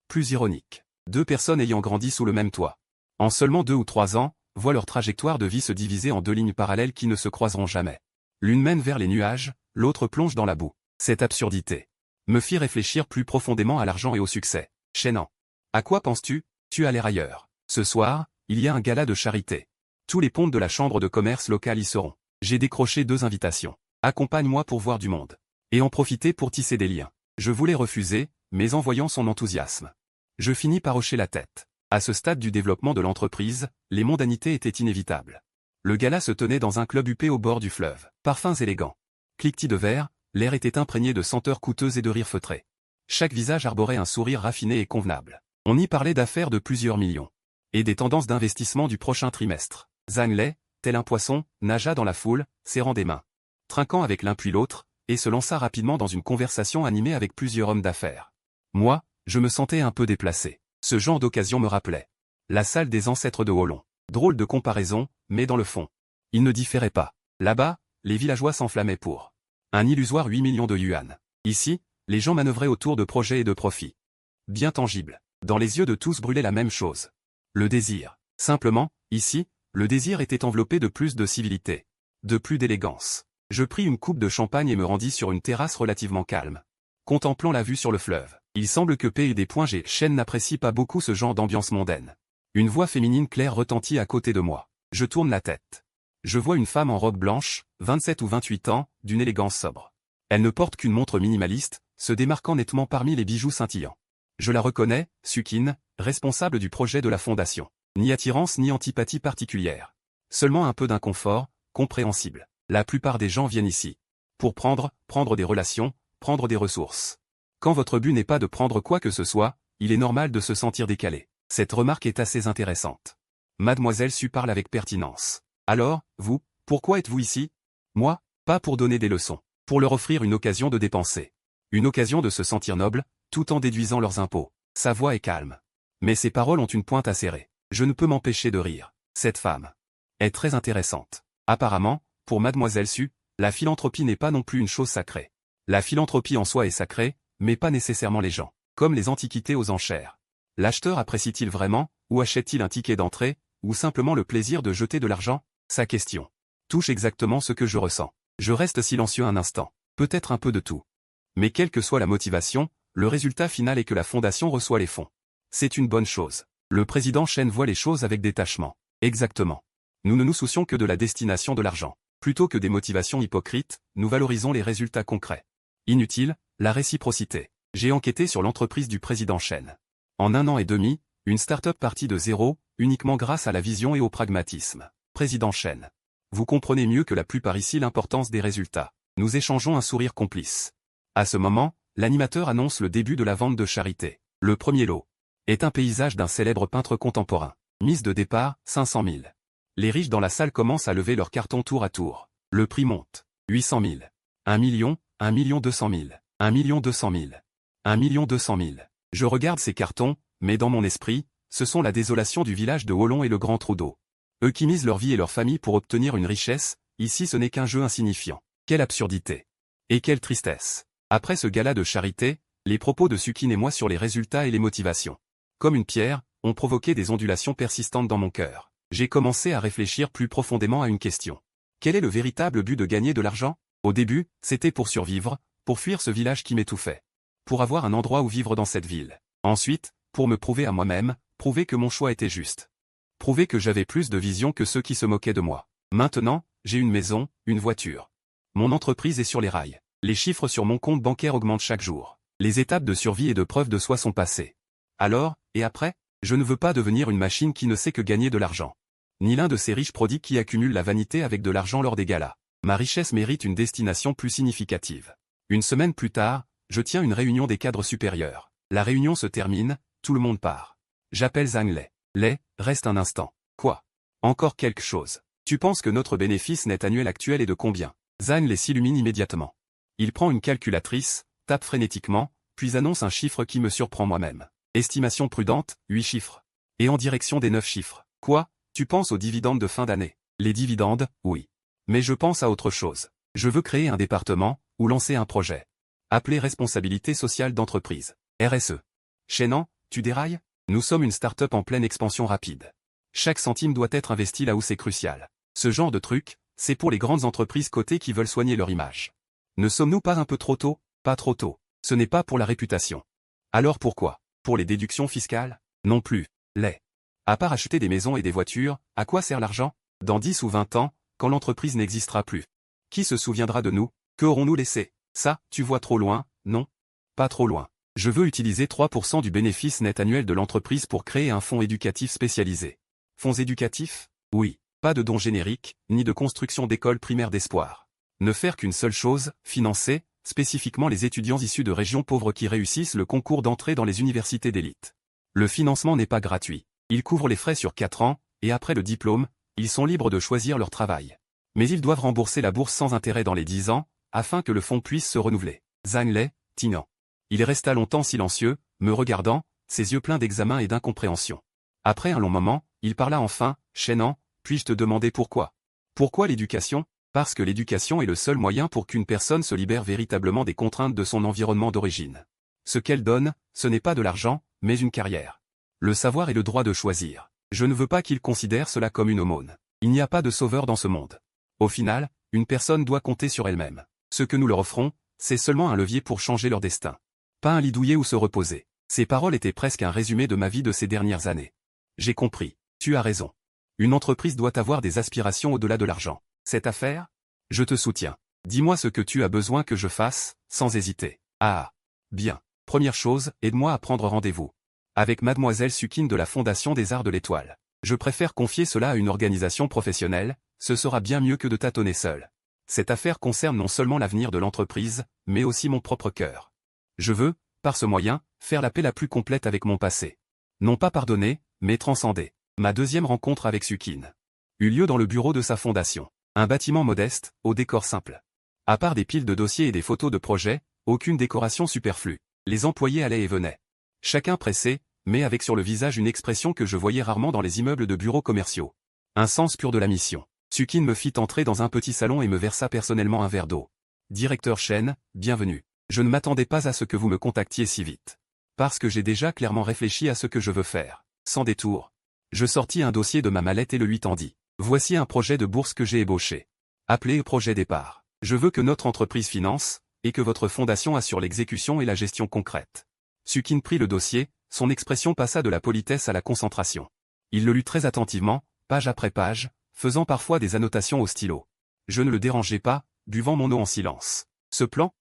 Plus ironique. 2 personnes ayant grandi sous le même toit. En seulement 2 ou 3 ans, voient leur trajectoire de vie se diviser en 2 lignes parallèles qui ne se croiseront jamais. L'une mène vers les nuages, l'autre plonge dans la boue. Cette absurdité me fit réfléchir plus profondément à l'argent et au succès. Chenan. À quoi penses-tu? Tu as l'air ailleurs. Ce soir, il y a un gala de charité. Tous les pontes de la chambre de commerce locale y seront. J'ai décroché 2 invitations. Accompagne-moi pour voir du monde. Et en profiter pour tisser des liens. Je voulais refuser, mais en voyant son enthousiasme, je finis par hocher la tête. À ce stade du développement de l'entreprise, les mondanités étaient inévitables. Le gala se tenait dans un club huppé au bord du fleuve. Parfums élégants. Cliquetis de verre, l'air était imprégné de senteurs coûteuses et de rires feutrés. Chaque visage arborait un sourire raffiné et convenable. On y parlait d'affaires de plusieurs millions. Et des tendances d'investissement du prochain trimestre. Zhang Lei, tel un poisson, nagea dans la foule, serrant des mains, trinquant avec l'un puis l'autre, et se lança rapidement dans une conversation animée avec plusieurs hommes d'affaires. Moi, je me sentais un peu déplacé. Ce genre d'occasion me rappelait la salle des ancêtres de Wolong. Drôle de comparaison, mais dans le fond, il ne différait pas. Là-bas, les villageois s'enflammaient pour un illusoire 8 millions de yuan. Ici, les gens manœuvraient autour de projets et de profits. Bien tangibles. Dans les yeux de tous brûlait la même chose. Le désir. Simplement, ici, le désir était enveloppé de plus de civilité, de plus d'élégance. Je pris une coupe de champagne et me rendis sur une terrasse relativement calme. Contemplant la vue sur le fleuve. Il semble que P.U.D.G. Chen n'apprécie pas beaucoup ce genre d'ambiance mondaine. Une voix féminine claire retentit à côté de moi. Je tourne la tête. Je vois une femme en robe blanche, 27 ou 28 ans, d'une élégance sobre. Elle ne porte qu'une montre minimaliste, se démarquant nettement parmi les bijoux scintillants. Je la reconnais, Sukin, responsable du projet de la fondation. Ni attirance ni antipathie particulière. Seulement un peu d'inconfort, compréhensible. La plupart des gens viennent ici pour prendre des relations, prendre des ressources. Quand votre but n'est pas de prendre quoi que ce soit, il est normal de se sentir décalé. Cette remarque est assez intéressante. Mademoiselle Su parle avec pertinence. Alors, vous, Pourquoi êtes-vous ici? Moi, pas pour donner des leçons, pour leur offrir une occasion de dépenser. Une occasion de se sentir noble, tout en déduisant leurs impôts. Sa voix est calme. Mais ses paroles ont une pointe acérée. Je ne peux m'empêcher de rire. Cette femme est très intéressante. Apparemment, pour Mademoiselle Su, la philanthropie n'est pas non plus une chose sacrée. La philanthropie en soi est sacrée, mais pas nécessairement les gens. Comme les antiquités aux enchères. L'acheteur apprécie-t-il vraiment, ou achète-t-il un ticket d'entrée, ou simplement le plaisir de jeter de l'argent? Sa question touche exactement ce que je ressens. Je reste silencieux un instant. Peut-être un peu de tout. Mais quelle que soit la motivation, le résultat final est que la fondation reçoit les fonds. C'est une bonne chose. Le président Chen voit les choses avec détachement. Exactement. Nous ne nous soucions que de la destination de l'argent. Plutôt que des motivations hypocrites, nous valorisons les résultats concrets. Inutile, la réciprocité. J'ai enquêté sur l'entreprise du président Chen. En 1 an et demi, une start-up partie de zéro, uniquement grâce à la vision et au pragmatisme. Président Chen. Vous comprenez mieux que la plupart ici l'importance des résultats. Nous échangeons un sourire complice. À ce moment, l'animateur annonce le début de la vente de charité. Le premier lot est un paysage d'un célèbre peintre contemporain. Mise de départ, 500 000. Les riches dans la salle commencent à lever leurs cartons tour à tour. Le prix monte. 800 000. 1 million, 1 200 000. 1 200 000. 1 200 000. Je regarde ces cartons, mais dans mon esprit, ce sont la désolation du village de Holon et le Grand Trou d'eau. Eux qui misent leur vie et leur famille pour obtenir une richesse, ici ce n'est qu'un jeu insignifiant. Quelle absurdité. Et quelle tristesse. Après ce gala de charité, les propos de Sukin et moi sur les résultats et les motivations. Comme une pierre, ont provoqué des ondulations persistantes dans mon cœur. J'ai commencé à réfléchir plus profondément à une question. Quel est le véritable but de gagner de l'argent? Au début, c'était pour survivre, pour fuir ce village qui m'étouffait. Pour avoir un endroit où vivre dans cette ville. Ensuite, pour me prouver à moi-même, prouver que mon choix était juste. Prouver que j'avais plus de vision que ceux qui se moquaient de moi. Maintenant, j'ai une maison, une voiture. Mon entreprise est sur les rails. Les chiffres sur mon compte bancaire augmentent chaque jour. Les étapes de survie et de preuve de soi sont passées. Alors, et après? Je ne veux pas devenir une machine qui ne sait que gagner de l'argent. Ni l'un de ces riches prodigues qui accumulent la vanité avec de l'argent lors des galas. Ma richesse mérite une destination plus significative. Une semaine plus tard, je tiens une réunion des cadres supérieurs. La réunion se termine, tout le monde part. J'appelle Zhang Lei. Lei, reste un instant. Quoi? Encore quelque chose. Tu penses que notre bénéfice net annuel actuel est de combien? Zhang Lei s'illumine immédiatement. Il prend une calculatrice, tape frénétiquement, puis annonce un chiffre qui me surprend moi-même. Estimation prudente, 8 chiffres. Et en direction des 9 chiffres. Quoi? Tu penses aux dividendes de fin d'année? Les dividendes, oui. Mais je pense à autre chose. Je veux créer un département, ou lancer un projet. Appelé responsabilité sociale d'entreprise. RSE. Chenan, tu dérailles? Nous sommes une start-up en pleine expansion rapide. Chaque centime doit être investi là où c'est crucial. Ce genre de truc, c'est pour les grandes entreprises cotées qui veulent soigner leur image. Ne sommes-nous pas un peu trop tôt? Pas trop tôt. Ce n'est pas pour la réputation. Alors pourquoi? Pour les déductions fiscales? Non plus. À part acheter des maisons et des voitures, à quoi sert l'argent? Dans 10 ou 20 ans, quand l'entreprise n'existera plus. Qui se souviendra de nous? Que aurons-nous laissé? Ça, tu vois trop loin, non? Pas trop loin. Je veux utiliser 3% du bénéfice net annuel de l'entreprise pour créer un fonds éducatif spécialisé. Fonds éducatifs? Oui. Pas de dons génériques, ni de construction d'écoles primaires d'espoir. Ne faire qu'une seule chose, financer, spécifiquement les étudiants issus de régions pauvres qui réussissent le concours d'entrée dans les universités d'élite. Le financement n'est pas gratuit. Il couvre les frais sur 4 ans, et après le diplôme, ils sont libres de choisir leur travail. Mais ils doivent rembourser la bourse sans intérêt dans les 10 ans, afin que le fonds puisse se renouveler. Zhang Lei, tinant. Il resta longtemps silencieux, me regardant, ses yeux pleins d'examen et d'incompréhension. Après un long moment, il parla enfin, Chenan, puis-je te demander pourquoi? Pourquoi l'éducation? Parce que l'éducation est le seul moyen pour qu'une personne se libère véritablement des contraintes de son environnement d'origine. Ce qu'elle donne, ce n'est pas de l'argent, mais une carrière. Le savoir et le droit de choisir. Je ne veux pas qu'il considère cela comme une aumône. Il n'y a pas de sauveur dans ce monde. Au final, une personne doit compter sur elle-même. Ce que nous leur offrons, c'est seulement un levier pour changer leur destin. Pas un lit douillet où se reposer. Ces paroles étaient presque un résumé de ma vie de ces dernières années. J'ai compris. Tu as raison. Une entreprise doit avoir des aspirations au-delà de l'argent. Cette affaire? Je te soutiens. Dis-moi ce que tu as besoin que je fasse, sans hésiter. Ah. Bien. Première chose, aide-moi à prendre rendez-vous. Avec Mademoiselle Sukin de la Fondation des Arts de l'Étoile. Je préfère confier cela à une organisation professionnelle, ce sera bien mieux que de tâtonner seul. Cette affaire concerne non seulement l'avenir de l'entreprise, mais aussi mon propre cœur. Je veux, par ce moyen, faire la paix la plus complète avec mon passé. Non pas pardonner, mais transcender. Ma deuxième rencontre avec Sukin eut lieu dans le bureau de sa fondation. Un bâtiment modeste, au décor simple. À part des piles de dossiers et des photos de projets, aucune décoration superflue. Les employés allaient et venaient. Chacun pressé, mais avec sur le visage une expression que je voyais rarement dans les immeubles de bureaux commerciaux. Un sens pur de la mission. Sukin me fit entrer dans un petit salon et me versa personnellement un verre d'eau. Directeur Chen, bienvenue. Je ne m'attendais pas à ce que vous me contactiez si vite. Parce que j'ai déjà clairement réfléchi à ce que je veux faire. Sans détour. Je sortis un dossier de ma mallette et le lui tendis. Voici un projet de bourse que j'ai ébauché. Appelé projet départ. Je veux que notre entreprise finance, et que votre fondation assure l'exécution et la gestion concrète. Sukin prit le dossier, son expression passa de la politesse à la concentration. Il le lut très attentivement, page après page, faisant parfois des annotations au stylo. Je ne le dérangeais pas, buvant mon eau en silence. Ce plan?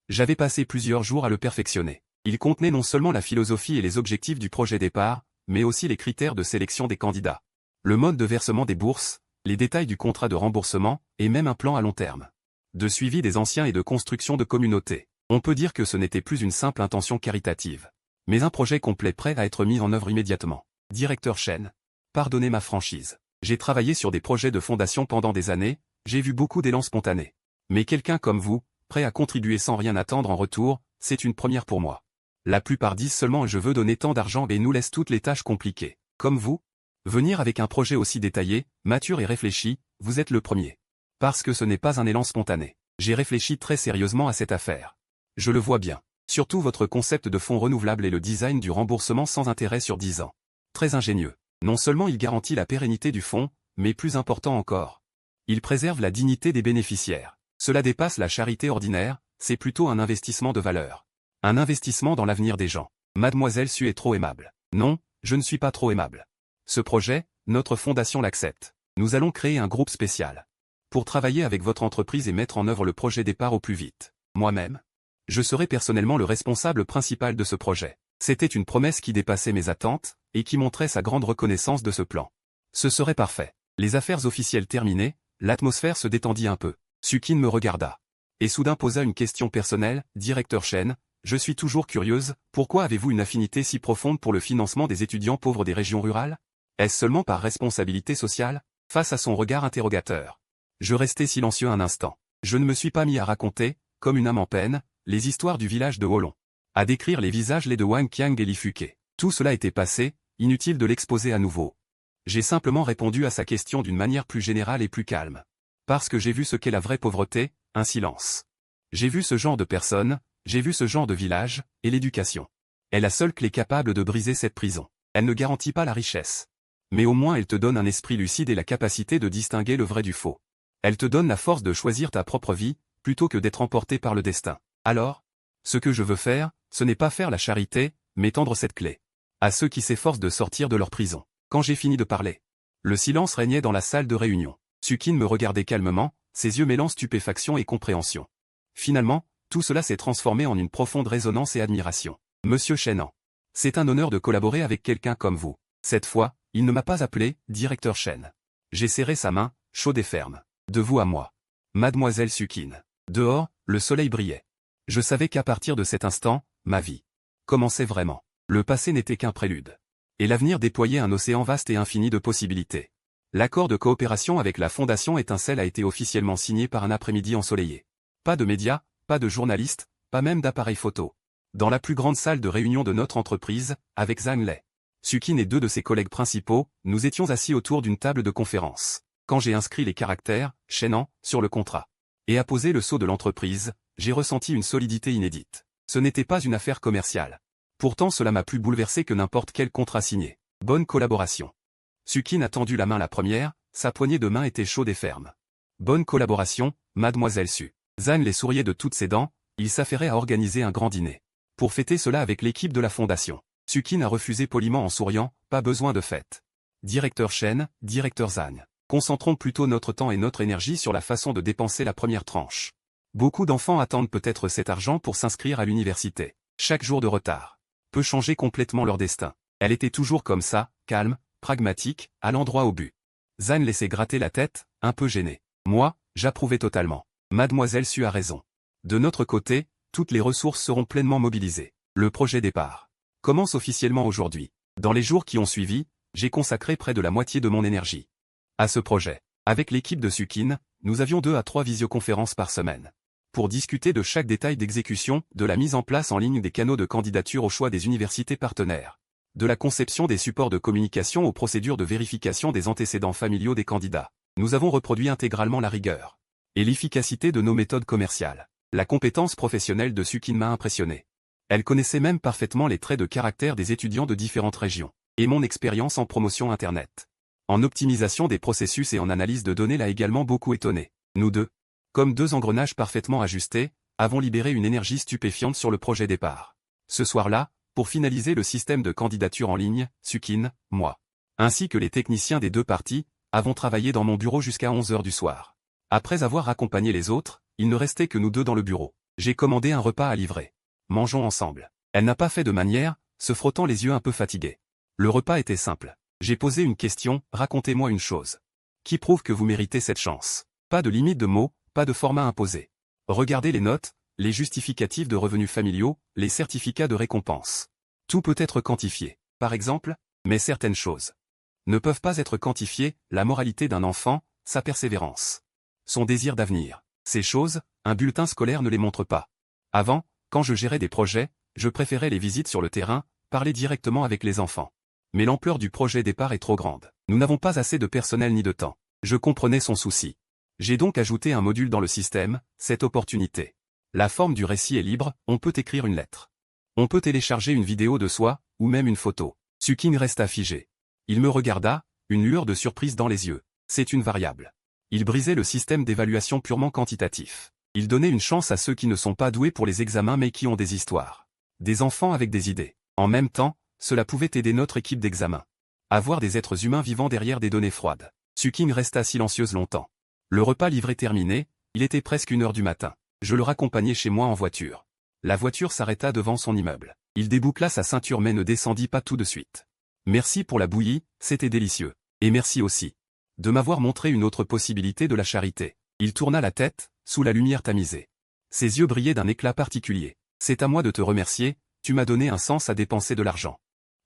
J'avais passé plusieurs jours à le perfectionner. Il contenait non seulement la philosophie et les objectifs du projet départ, mais aussi les critères de sélection des candidats. Le mode de versement des bourses, les détails du contrat de remboursement, et même un plan à long terme. De suivi des anciens et de construction de communautés. On peut dire que ce n'était plus une simple intention caritative, mais un projet complet prêt à être mis en œuvre immédiatement. Directeur Chen. Pardonnez ma franchise. J'ai travaillé sur des projets de fondation pendant des années, j'ai vu beaucoup d'élan spontané. Mais quelqu'un comme vous, prêt à contribuer sans rien attendre en retour, c'est une première pour moi. La plupart disent seulement je veux donner tant d'argent et nous laissent toutes les tâches compliquées. Comme vous? Venir avec un projet aussi détaillé, mature et réfléchi, vous êtes le premier. Parce que ce n'est pas un élan spontané. J'ai réfléchi très sérieusement à cette affaire. Je le vois bien. Surtout votre concept de fonds renouvelable et le design du remboursement sans intérêt sur 10 ans. Très ingénieux. Non seulement il garantit la pérennité du fonds, mais plus important encore. Il préserve la dignité des bénéficiaires. Cela dépasse la charité ordinaire, c'est plutôt un investissement de valeur. Un investissement dans l'avenir des gens. Mademoiselle Su est trop aimable. Non, je ne suis pas trop aimable. Ce projet, notre fondation l'accepte. Nous allons créer un groupe spécial. Pour travailler avec votre entreprise et mettre en œuvre le projet départ au plus vite. Moi-même. Je serai personnellement le responsable principal de ce projet. C'était une promesse qui dépassait mes attentes, et qui montrait sa grande reconnaissance de ce plan. Ce serait parfait. Les affaires officielles terminées, l'atmosphère se détendit un peu. Sukin me regarda. Et soudain posa une question personnelle, directeur Chen, je suis toujours curieuse, pourquoi avez-vous une affinité si profonde pour le financement des étudiants pauvres des régions rurales? Est-ce seulement par responsabilité sociale? Face à son regard interrogateur. Je restai silencieux un instant. Je ne me suis pas mis à raconter, comme une âme en peine, les histoires du village de Holon. À décrire les visages laids de Wang Qiang et Li Fuke. Tout cela était passé, inutile de l'exposer à nouveau. J'ai simplement répondu à sa question d'une manière plus générale et plus calme. Parce que j'ai vu ce qu'est la vraie pauvreté, un silence. J'ai vu ce genre de personnes, j'ai vu ce genre de village, et l'éducation. Est la seule clé capable de briser cette prison. Elle ne garantit pas la richesse. Mais au moins elle te donne un esprit lucide et la capacité de distinguer le vrai du faux. Elle te donne la force de choisir ta propre vie, plutôt que d'être emporté par le destin. Alors, ce que je veux faire, ce n'est pas faire la charité, mais tendre cette clé. À ceux qui s'efforcent de sortir de leur prison. Quand j'ai fini de parler. Le silence régnait dans la salle de réunion. Sukin me regardait calmement, ses yeux mêlant stupéfaction et compréhension. Finalement, tout cela s'est transformé en une profonde résonance et admiration. Monsieur Chenan. C'est un honneur de collaborer avec quelqu'un comme vous. Cette fois, il ne m'a pas appelé « directeur Chen ». J'ai serré sa main, chaude et ferme. De vous à moi. Mademoiselle Sukin. Dehors, le soleil brillait. Je savais qu'à partir de cet instant, ma vie commençait vraiment. Le passé n'était qu'un prélude. Et l'avenir déployait un océan vaste et infini de possibilités. L'accord de coopération avec la Fondation Étincelle a été officiellement signé par un après-midi ensoleillé. Pas de médias, pas de journalistes, pas même d'appareils photo. Dans la plus grande salle de réunion de notre entreprise, avec Zhang Lei. Sukin et deux de ses collègues principaux, nous étions assis autour d'une table de conférence. Quand j'ai inscrit les caractères « Chenan » sur le contrat et apposé le sceau de l'entreprise, j'ai ressenti une solidité inédite. Ce n'était pas une affaire commerciale. Pourtant cela m'a plus bouleversé que n'importe quel contrat signé. Bonne collaboration. Sukin a tendu la main la première, sa poignée de main était chaude et ferme. Bonne collaboration, mademoiselle Su. Zhang les souriait de toutes ses dents, il s'affairait à organiser un grand dîner. Pour fêter cela avec l'équipe de la fondation. Sukin a refusé poliment en souriant, pas besoin de fête. Directeur Chen, directeur Zhang. Concentrons plutôt notre temps et notre énergie sur la façon de dépenser la première tranche. Beaucoup d'enfants attendent peut-être cet argent pour s'inscrire à l'université. Chaque jour de retard peut changer complètement leur destin. Elle était toujours comme ça, calme, pragmatique, allant droit au but. Zhang laissait gratter la tête, un peu gêné. Moi, j'approuvais totalement. Mademoiselle Su a raison. De notre côté, toutes les ressources seront pleinement mobilisées. Le projet départ commence officiellement aujourd'hui. Dans les jours qui ont suivi, j'ai consacré près de la moitié de mon énergie à ce projet. Avec l'équipe de Sukin, nous avions 2 à 3 visioconférences par semaine. Pour discuter de chaque détail d'exécution, de la mise en place en ligne des canaux de candidature au choix des universités partenaires, de la conception des supports de communication aux procédures de vérification des antécédents familiaux des candidats. Nous avons reproduit intégralement la rigueur et l'efficacité de nos méthodes commerciales. La compétence professionnelle de Sukin m'a impressionné. Elle connaissait même parfaitement les traits de caractère des étudiants de différentes régions, et mon expérience en promotion Internet, en optimisation des processus et en analyse de données l'a également beaucoup étonné. Nous deux, comme 2 engrenages parfaitement ajustés, avons libéré une énergie stupéfiante sur le projet départ. Ce soir-là, pour finaliser le système de candidature en ligne, Sukin, moi, ainsi que les techniciens des 2 parties, avons travaillé dans mon bureau jusqu'à 11 h du soir. Après avoir accompagné les autres, il ne restait que nous 2 dans le bureau. J'ai commandé un repas à livrer. Mangeons ensemble. Elle n'a pas fait de manière, se frottant les yeux un peu fatigués. Le repas était simple. J'ai posé une question, racontez-moi une chose. Qui prouve que vous méritez cette chance? Pas de limite de mots, pas de format imposé. Regardez les notes, les justificatifs de revenus familiaux, les certificats de récompense. Tout peut être quantifié, par exemple, mais certaines choses ne peuvent pas être quantifiées, la moralité d'un enfant, sa persévérance, son désir d'avenir. Ces choses, un bulletin scolaire ne les montre pas. Avant, quand je gérais des projets, je préférais les visites sur le terrain, parler directement avec les enfants. Mais l'ampleur du projet départ est trop grande. Nous n'avons pas assez de personnel ni de temps. Je comprenais son souci. J'ai donc ajouté un module dans le système, cette opportunité. La forme du récit est libre, on peut écrire une lettre. On peut télécharger une vidéo de soi, ou même une photo. Sukin resta figé. Il me regarda, une lueur de surprise dans les yeux. C'est une variable. Il brisait le système d'évaluation purement quantitatif. Il donnait une chance à ceux qui ne sont pas doués pour les examens mais qui ont des histoires. Des enfants avec des idées. En même temps, cela pouvait aider notre équipe d'examen. Avoir des êtres humains vivant derrière des données froides. Sukin resta silencieuse longtemps. Le repas livré terminé, il était presque 1 h du matin. Je le raccompagnai chez moi en voiture. La voiture s'arrêta devant son immeuble. Il déboucla sa ceinture mais ne descendit pas tout de suite. Merci pour la bouillie, c'était délicieux. Et merci aussi de m'avoir montré une autre possibilité de la charité. Il tourna la tête, sous la lumière tamisée. Ses yeux brillaient d'un éclat particulier. C'est à moi de te remercier, tu m'as donné un sens à dépenser de l'argent.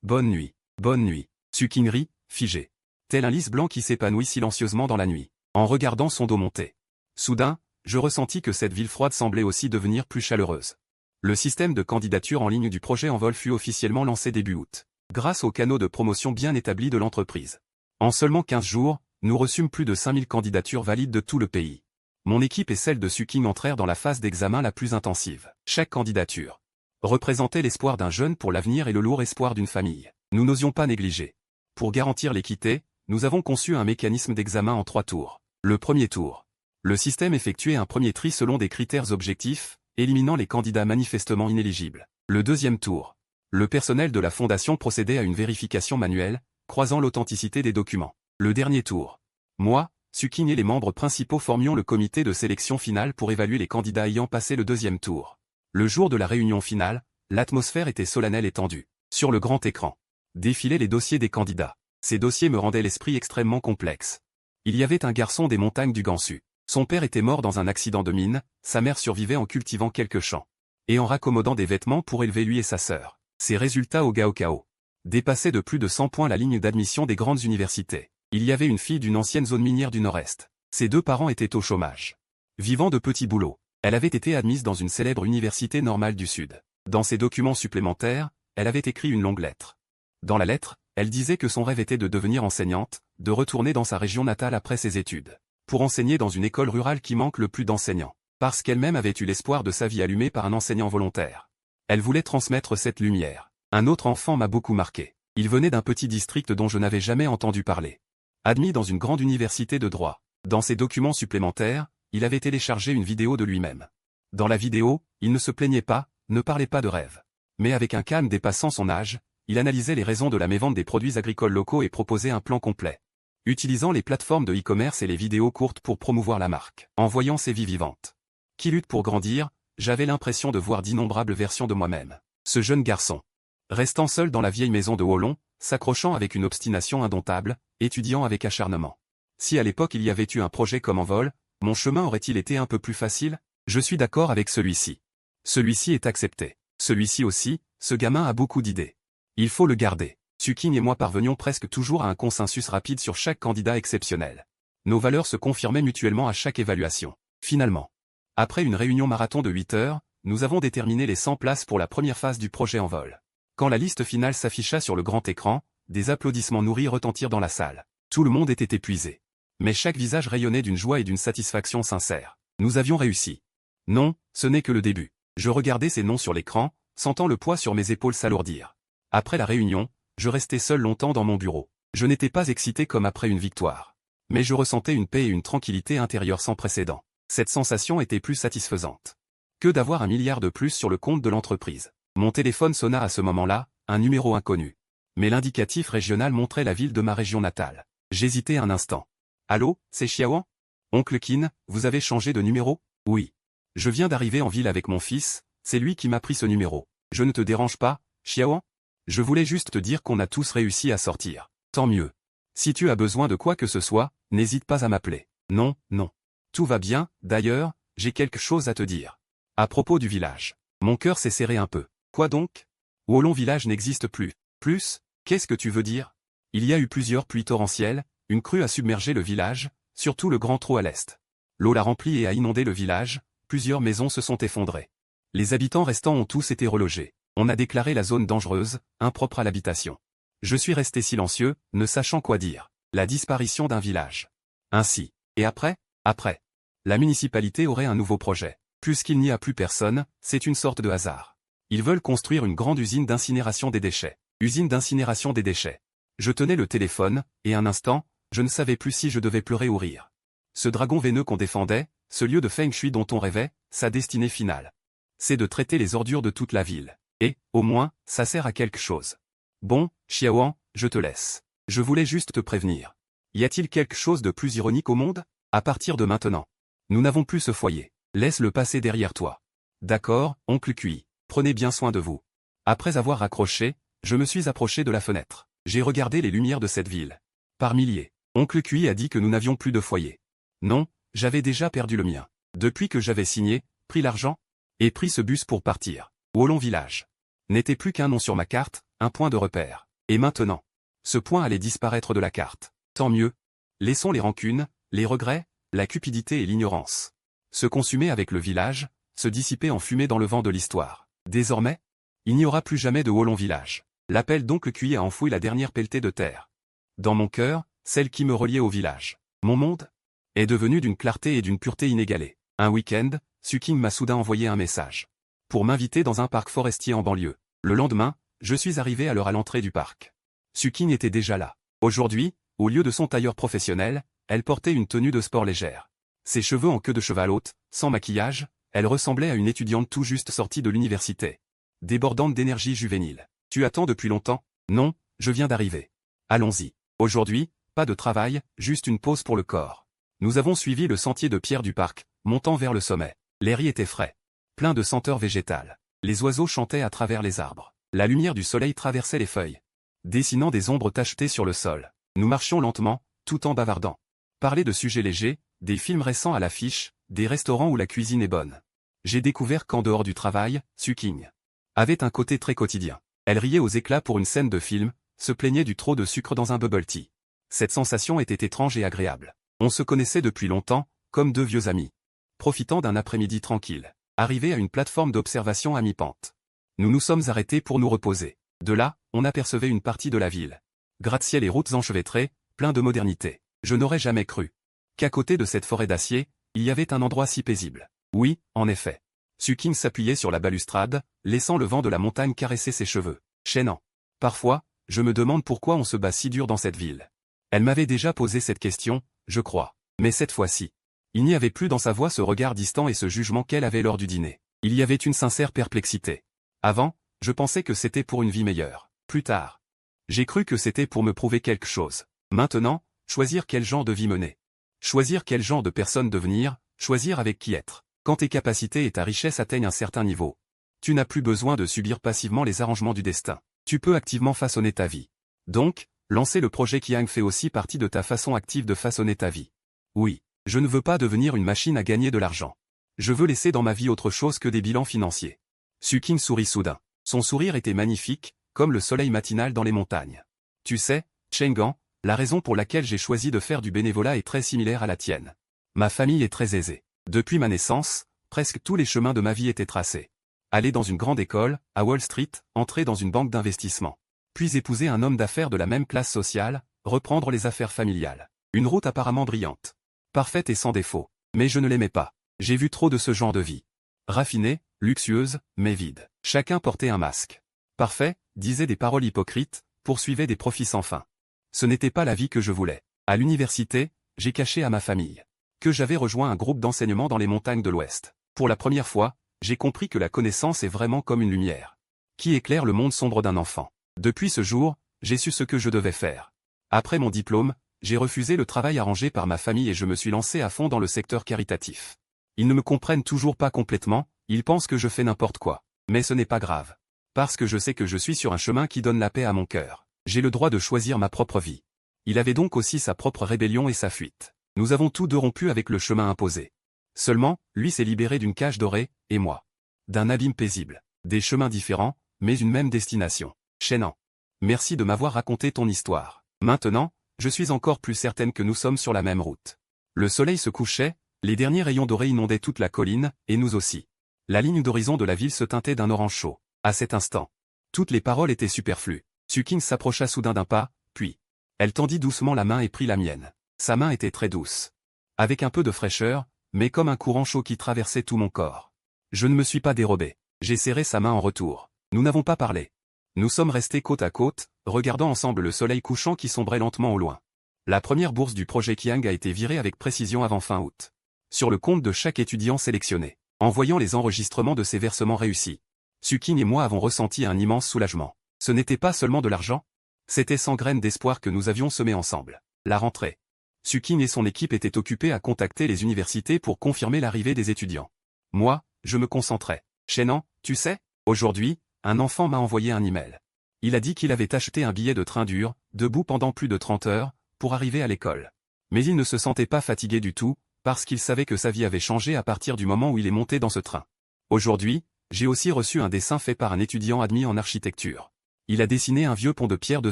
Bonne nuit. Bonne nuit. Sukin rit, figé. Tel un lys blanc qui s'épanouit silencieusement dans la nuit, en regardant son dos monter. Soudain, je ressentis que cette ville froide semblait aussi devenir plus chaleureuse. Le système de candidature en ligne du projet Envol fut officiellement lancé début août, grâce aux canaux de promotion bien établis de l'entreprise. En seulement 15 jours, nous reçûmes plus de 5000 candidatures valides de tout le pays. Mon équipe et celle de Sukin entrèrent dans la phase d'examen la plus intensive. Chaque candidature représentait l'espoir d'un jeune pour l'avenir et le lourd espoir d'une famille. Nous n'osions pas négliger. Pour garantir l'équité, nous avons conçu un mécanisme d'examen en 3 tours. Le premier tour. Le système effectuait un premier tri selon des critères objectifs, éliminant les candidats manifestement inéligibles. Le deuxième tour. Le personnel de la fondation procédait à une vérification manuelle, croisant l'authenticité des documents. Le dernier tour. Moi, Sukin et les membres principaux formions le comité de sélection finale pour évaluer les candidats ayant passé le deuxième tour. Le jour de la réunion finale, l'atmosphère était solennelle et tendue. Sur le grand écran défilaient les dossiers des candidats. Ces dossiers me rendaient l'esprit extrêmement complexe. Il y avait un garçon des montagnes du Gansu. Son père était mort dans un accident de mine, sa mère survivait en cultivant quelques champs et en raccommodant des vêtements pour élever lui et sa sœur. Ses résultats au Gaokao dépassaient de plus de 100 points la ligne d'admission des grandes universités. Il y avait une fille d'une ancienne zone minière du Nord-Est. Ses 2 parents étaient au chômage, vivant de petits boulots. Elle avait été admise dans une célèbre université normale du Sud. Dans ses documents supplémentaires, elle avait écrit une longue lettre. Dans la lettre, elle disait que son rêve était de devenir enseignante, de retourner dans sa région natale après ses études, pour enseigner dans une école rurale qui manque le plus d'enseignants, parce qu'elle-même avait eu l'espoir de sa vie allumée par un enseignant volontaire. Elle voulait transmettre cette lumière. Un autre enfant m'a beaucoup marqué. Il venait d'un petit district dont je n'avais jamais entendu parler. Admis dans une grande université de droit. Dans ses documents supplémentaires, il avait téléchargé une vidéo de lui-même. Dans la vidéo, il ne se plaignait pas, ne parlait pas de rêve. Mais avec un calme dépassant son âge, il analysait les raisons de la mévente des produits agricoles locaux et proposait un plan complet. Utilisant les plateformes de e-commerce et les vidéos courtes pour promouvoir la marque. En voyant ses vies vivantes qui luttent pour grandir, j'avais l'impression de voir d'innombrables versions de moi-même. Ce jeune garçon, restant seul dans la vieille maison de Wolon, s'accrochant avec une obstination indomptable, étudiant avec acharnement. Si à l'époque il y avait eu un projet comme Envol, mon chemin aurait-il été un peu plus facile? Je suis d'accord avec celui-ci. Celui-ci est accepté. Celui-ci aussi, ce gamin a beaucoup d'idées. Il faut le garder. Sukin et moi parvenions presque toujours à un consensus rapide sur chaque candidat exceptionnel. Nos valeurs se confirmaient mutuellement à chaque évaluation. Finalement, après une réunion marathon de 8 heures, nous avons déterminé les 100 places pour la première phase du projet en vol. Quand la liste finale s'afficha sur le grand écran, des applaudissements nourris retentirent dans la salle. Tout le monde était épuisé. Mais chaque visage rayonnait d'une joie et d'une satisfaction sincère. Nous avions réussi. Non, ce n'est que le début. Je regardais ces noms sur l'écran, sentant le poids sur mes épaules s'alourdir. Après la réunion, je restais seul longtemps dans mon bureau. Je n'étais pas excité comme après une victoire. Mais je ressentais une paix et une tranquillité intérieure sans précédent. Cette sensation était plus satisfaisante que d'avoir 1 milliard de plus sur le compte de l'entreprise. Mon téléphone sonna à ce moment-là, un numéro inconnu. Mais l'indicatif régional montrait la ville de ma région natale. J'hésitais un instant. Allô, c'est Xiaoan? Oncle Qin, vous avez changé de numéro? Oui. Je viens d'arriver en ville avec mon fils, c'est lui qui m'a pris ce numéro. Je ne te dérange pas, Xiaoan? Je voulais juste te dire qu'on a tous réussi à sortir. Tant mieux. Si tu as besoin de quoi que ce soit, n'hésite pas à m'appeler. Non, non. Tout va bien, d'ailleurs, j'ai quelque chose à te dire. À propos du village. Mon cœur s'est serré un peu. Quoi donc? Wolong Village n'existe plus. Plus? Qu'est-ce que tu veux dire? Il y a eu plusieurs pluies torrentielles, une crue a submergé le village, surtout le grand trou à l'est. L'eau l'a rempli et a inondé le village, plusieurs maisons se sont effondrées. Les habitants restants ont tous été relogés. On a déclaré la zone dangereuse, impropre à l'habitation. Je suis resté silencieux, ne sachant quoi dire. La disparition d'un village. Ainsi. Et après? Après. La municipalité aurait un nouveau projet. Puisqu'il n'y a plus personne, c'est une sorte de hasard. Ils veulent construire une grande usine d'incinération des déchets. Usine d'incinération des déchets. Je tenais le téléphone, et un instant, je ne savais plus si je devais pleurer ou rire. Ce dragon veineux qu'on défendait, ce lieu de feng shui dont on rêvait, sa destinée finale. C'est de traiter les ordures de toute la ville. Et, au moins, ça sert à quelque chose. Bon, Xiaoan, je te laisse. Je voulais juste te prévenir. Y a-t-il quelque chose de plus ironique au monde? À partir de maintenant. Nous n'avons plus ce foyer. Laisse-le passer derrière toi. D'accord, oncle Cui. Prenez bien soin de vous. Après avoir raccroché, je me suis approché de la fenêtre. J'ai regardé les lumières de cette ville. Par milliers. Oncle Cui a dit que nous n'avions plus de foyer. Non, j'avais déjà perdu le mien. Depuis que j'avais signé, pris l'argent, et pris ce bus pour partir. Wolong Village. N'était plus qu'un nom sur ma carte, un point de repère. Et maintenant, ce point allait disparaître de la carte. Tant mieux. Laissons les rancunes, les regrets, la cupidité et l'ignorance se consumer avec le village, se dissiper en fumée dans le vent de l'histoire. Désormais, il n'y aura plus jamais de Wolong Village. L'appel d'oncle Cui a enfoui la dernière pelletée de terre. Dans mon cœur, celle qui me reliait au village. Mon monde est devenu d'une clarté et d'une pureté inégalée. Un week-end, Suking m'a soudain envoyé un message. Pour m'inviter dans un parc forestier en banlieue. Le lendemain, je suis arrivé à l'heure à l'entrée du parc. Suking était déjà là. Aujourd'hui, au lieu de son tailleur professionnel, elle portait une tenue de sport légère. Ses cheveux en queue de cheval haute, sans maquillage, elle ressemblait à une étudiante tout juste sortie de l'université. Débordante d'énergie juvénile. Tu attends depuis longtemps? Non, je viens d'arriver. Allons-y. Aujourd'hui, pas de travail, juste une pause pour le corps. Nous avons suivi le sentier de pierre du parc, montant vers le sommet. L'air y était frais. Plein de senteurs végétales. Les oiseaux chantaient à travers les arbres. La lumière du soleil traversait les feuilles, dessinant des ombres tachetées sur le sol. Nous marchions lentement, tout en bavardant. Parler de sujets légers, des films récents à l'affiche, des restaurants où la cuisine est bonne. J'ai découvert qu'en dehors du travail, Suking avait un côté très quotidien. Elle riait aux éclats pour une scène de film, se plaignait du trop de sucre dans un bubble tea. Cette sensation était étrange et agréable. On se connaissait depuis longtemps, comme deux vieux amis. Profitant d'un après-midi tranquille, arrivé à une plateforme d'observation à mi-pente. Nous nous sommes arrêtés pour nous reposer. De là, on apercevait une partie de la ville. Gratte-ciel et routes enchevêtrées, plein de modernité. Je n'aurais jamais cru qu'à côté de cette forêt d'acier, il y avait un endroit si paisible. Oui, en effet. Suking s'appuyait sur la balustrade, laissant le vent de la montagne caresser ses cheveux, chaînant. Parfois, je me demande pourquoi on se bat si dur dans cette ville. Elle m'avait déjà posé cette question, je crois. Mais cette fois-ci, il n'y avait plus dans sa voix ce regard distant et ce jugement qu'elle avait lors du dîner. Il y avait une sincère perplexité. Avant, je pensais que c'était pour une vie meilleure. Plus tard, j'ai cru que c'était pour me prouver quelque chose. Maintenant, choisir quel genre de vie mener. Choisir quel genre de personne devenir, choisir avec qui être. Quand tes capacités et ta richesse atteignent un certain niveau, tu n'as plus besoin de subir passivement les arrangements du destin. Tu peux activement façonner ta vie. Donc, lancer le projet Qiang fait aussi partie de ta façon active de façonner ta vie. Oui, je ne veux pas devenir une machine à gagner de l'argent. Je veux laisser dans ma vie autre chose que des bilans financiers. Suking sourit soudain. Son sourire était magnifique, comme le soleil matinal dans les montagnes. Tu sais, Chenggan, La raison pour laquelle j'ai choisi de faire du bénévolat est très similaire à la tienne. Ma famille est très aisée. Depuis ma naissance, presque tous les chemins de ma vie étaient tracés. Aller dans une grande école, à Wall Street, entrer dans une banque d'investissement. Puis épouser un homme d'affaires de la même classe sociale, reprendre les affaires familiales. Une route apparemment brillante. Parfaite et sans défaut. Mais je ne l'aimais pas. J'ai vu trop de ce genre de vie. Raffinée, luxueuse, mais vide. Chacun portait un masque. Parfait, disait des paroles hypocrites, poursuivait des profits sans fin. Ce n'était pas la vie que je voulais. À l'université, j'ai caché à ma famille que j'avais rejoint un groupe d'enseignement dans les montagnes de l'Ouest. Pour la première fois, j'ai compris que la connaissance est vraiment comme une lumière qui éclaire le monde sombre d'un enfant. Depuis ce jour, j'ai su ce que je devais faire. Après mon diplôme, j'ai refusé le travail arrangé par ma famille et je me suis lancé à fond dans le secteur caritatif. Ils ne me comprennent toujours pas complètement, ils pensent que je fais n'importe quoi. Mais ce n'est pas grave. Parce que je sais que je suis sur un chemin qui donne la paix à mon cœur. J'ai le droit de choisir ma propre vie. Il avait donc aussi sa propre rébellion et sa fuite. Nous avons tous deux rompu avec le chemin imposé. Seulement, lui s'est libéré d'une cage dorée, et moi d'un abîme paisible. Des chemins différents, mais une même destination. Shannon. Merci de m'avoir raconté ton histoire. Maintenant, je suis encore plus certaine que nous sommes sur la même route. Le soleil se couchait, les derniers rayons dorés inondaient toute la colline, et nous aussi. La ligne d'horizon de la ville se teintait d'un orange chaud. À cet instant, toutes les paroles étaient superflues. Suking s'approcha soudain d'un pas, puis elle tendit doucement la main et prit la mienne. Sa main était très douce. Avec un peu de fraîcheur, mais comme un courant chaud qui traversait tout mon corps. Je ne me suis pas dérobé. J'ai serré sa main en retour. Nous n'avons pas parlé. Nous sommes restés côte à côte, regardant ensemble le soleil couchant qui sombrait lentement au loin. La première bourse du projet Kiang a été virée avec précision avant fin août. Sur le compte de chaque étudiant sélectionné. En voyant les enregistrements de ces versements réussis, Suking et moi avons ressenti un immense soulagement. Ce n'était pas seulement de l'argent. C'était 100 graines d'espoir que nous avions semées ensemble. La rentrée. Suking et son équipe étaient occupés à contacter les universités pour confirmer l'arrivée des étudiants. Moi, je me concentrais. Shannon, tu sais, aujourd'hui, un enfant m'a envoyé un email. Il a dit qu'il avait acheté un billet de train dur, debout pendant plus de 30 heures, pour arriver à l'école. Mais il ne se sentait pas fatigué du tout, parce qu'il savait que sa vie avait changé à partir du moment où il est monté dans ce train. Aujourd'hui, j'ai aussi reçu un dessin fait par un étudiant admis en architecture. Il a dessiné un vieux pont de pierre de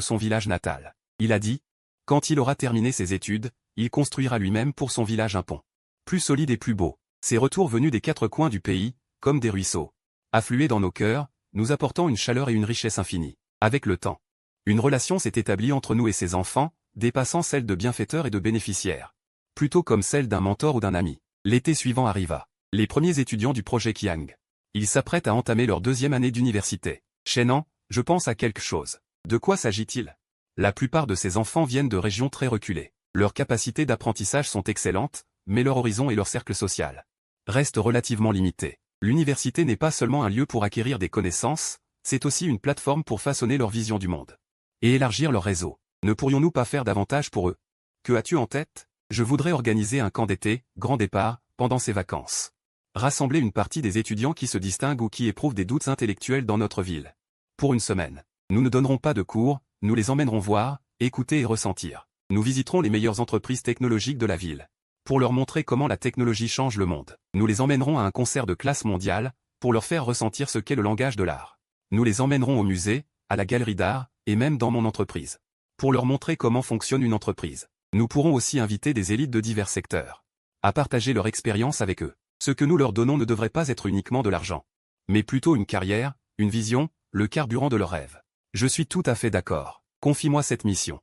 son village natal. Il a dit, quand il aura terminé ses études, il construira lui-même pour son village un pont. Plus solide et plus beau. Ces retours venus des quatre coins du pays, comme des ruisseaux, affluaient dans nos cœurs, nous apportant une chaleur et une richesse infinie. Avec le temps, une relation s'est établie entre nous et ses enfants, dépassant celle de bienfaiteur et de bénéficiaire. Plutôt comme celle d'un mentor ou d'un ami. L'été suivant arriva. Les premiers étudiants du projet Kiang. Ils s'apprêtent à entamer leur deuxième année d'université. Shannon, je pense à quelque chose. De quoi s'agit-il? La plupart de ces enfants viennent de régions très reculées. Leurs capacités d'apprentissage sont excellentes, mais leur horizon et leur cercle social restent relativement limités. L'université n'est pas seulement un lieu pour acquérir des connaissances, c'est aussi une plateforme pour façonner leur vision du monde. Et élargir leur réseau. Ne pourrions-nous pas faire davantage pour eux? Que as-tu en tête? Je voudrais organiser un camp d'été, grand départ, pendant ces vacances. Rassembler une partie des étudiants qui se distinguent ou qui éprouvent des doutes intellectuels dans notre ville. Pour une semaine. Nous ne donnerons pas de cours, nous les emmènerons voir, écouter et ressentir. Nous visiterons les meilleures entreprises technologiques de la ville. Pour leur montrer comment la technologie change le monde. Nous les emmènerons à un concert de classe mondiale, pour leur faire ressentir ce qu'est le langage de l'art. Nous les emmènerons au musée, à la galerie d'art, et même dans mon entreprise. Pour leur montrer comment fonctionne une entreprise. Nous pourrons aussi inviter des élites de divers secteurs. À partager leur expérience avec eux. Ce que nous leur donnons ne devrait pas être uniquement de l'argent. Mais plutôt une carrière, une vision, le carburant de leurs rêves. Je suis tout à fait d'accord. Confie-moi cette mission.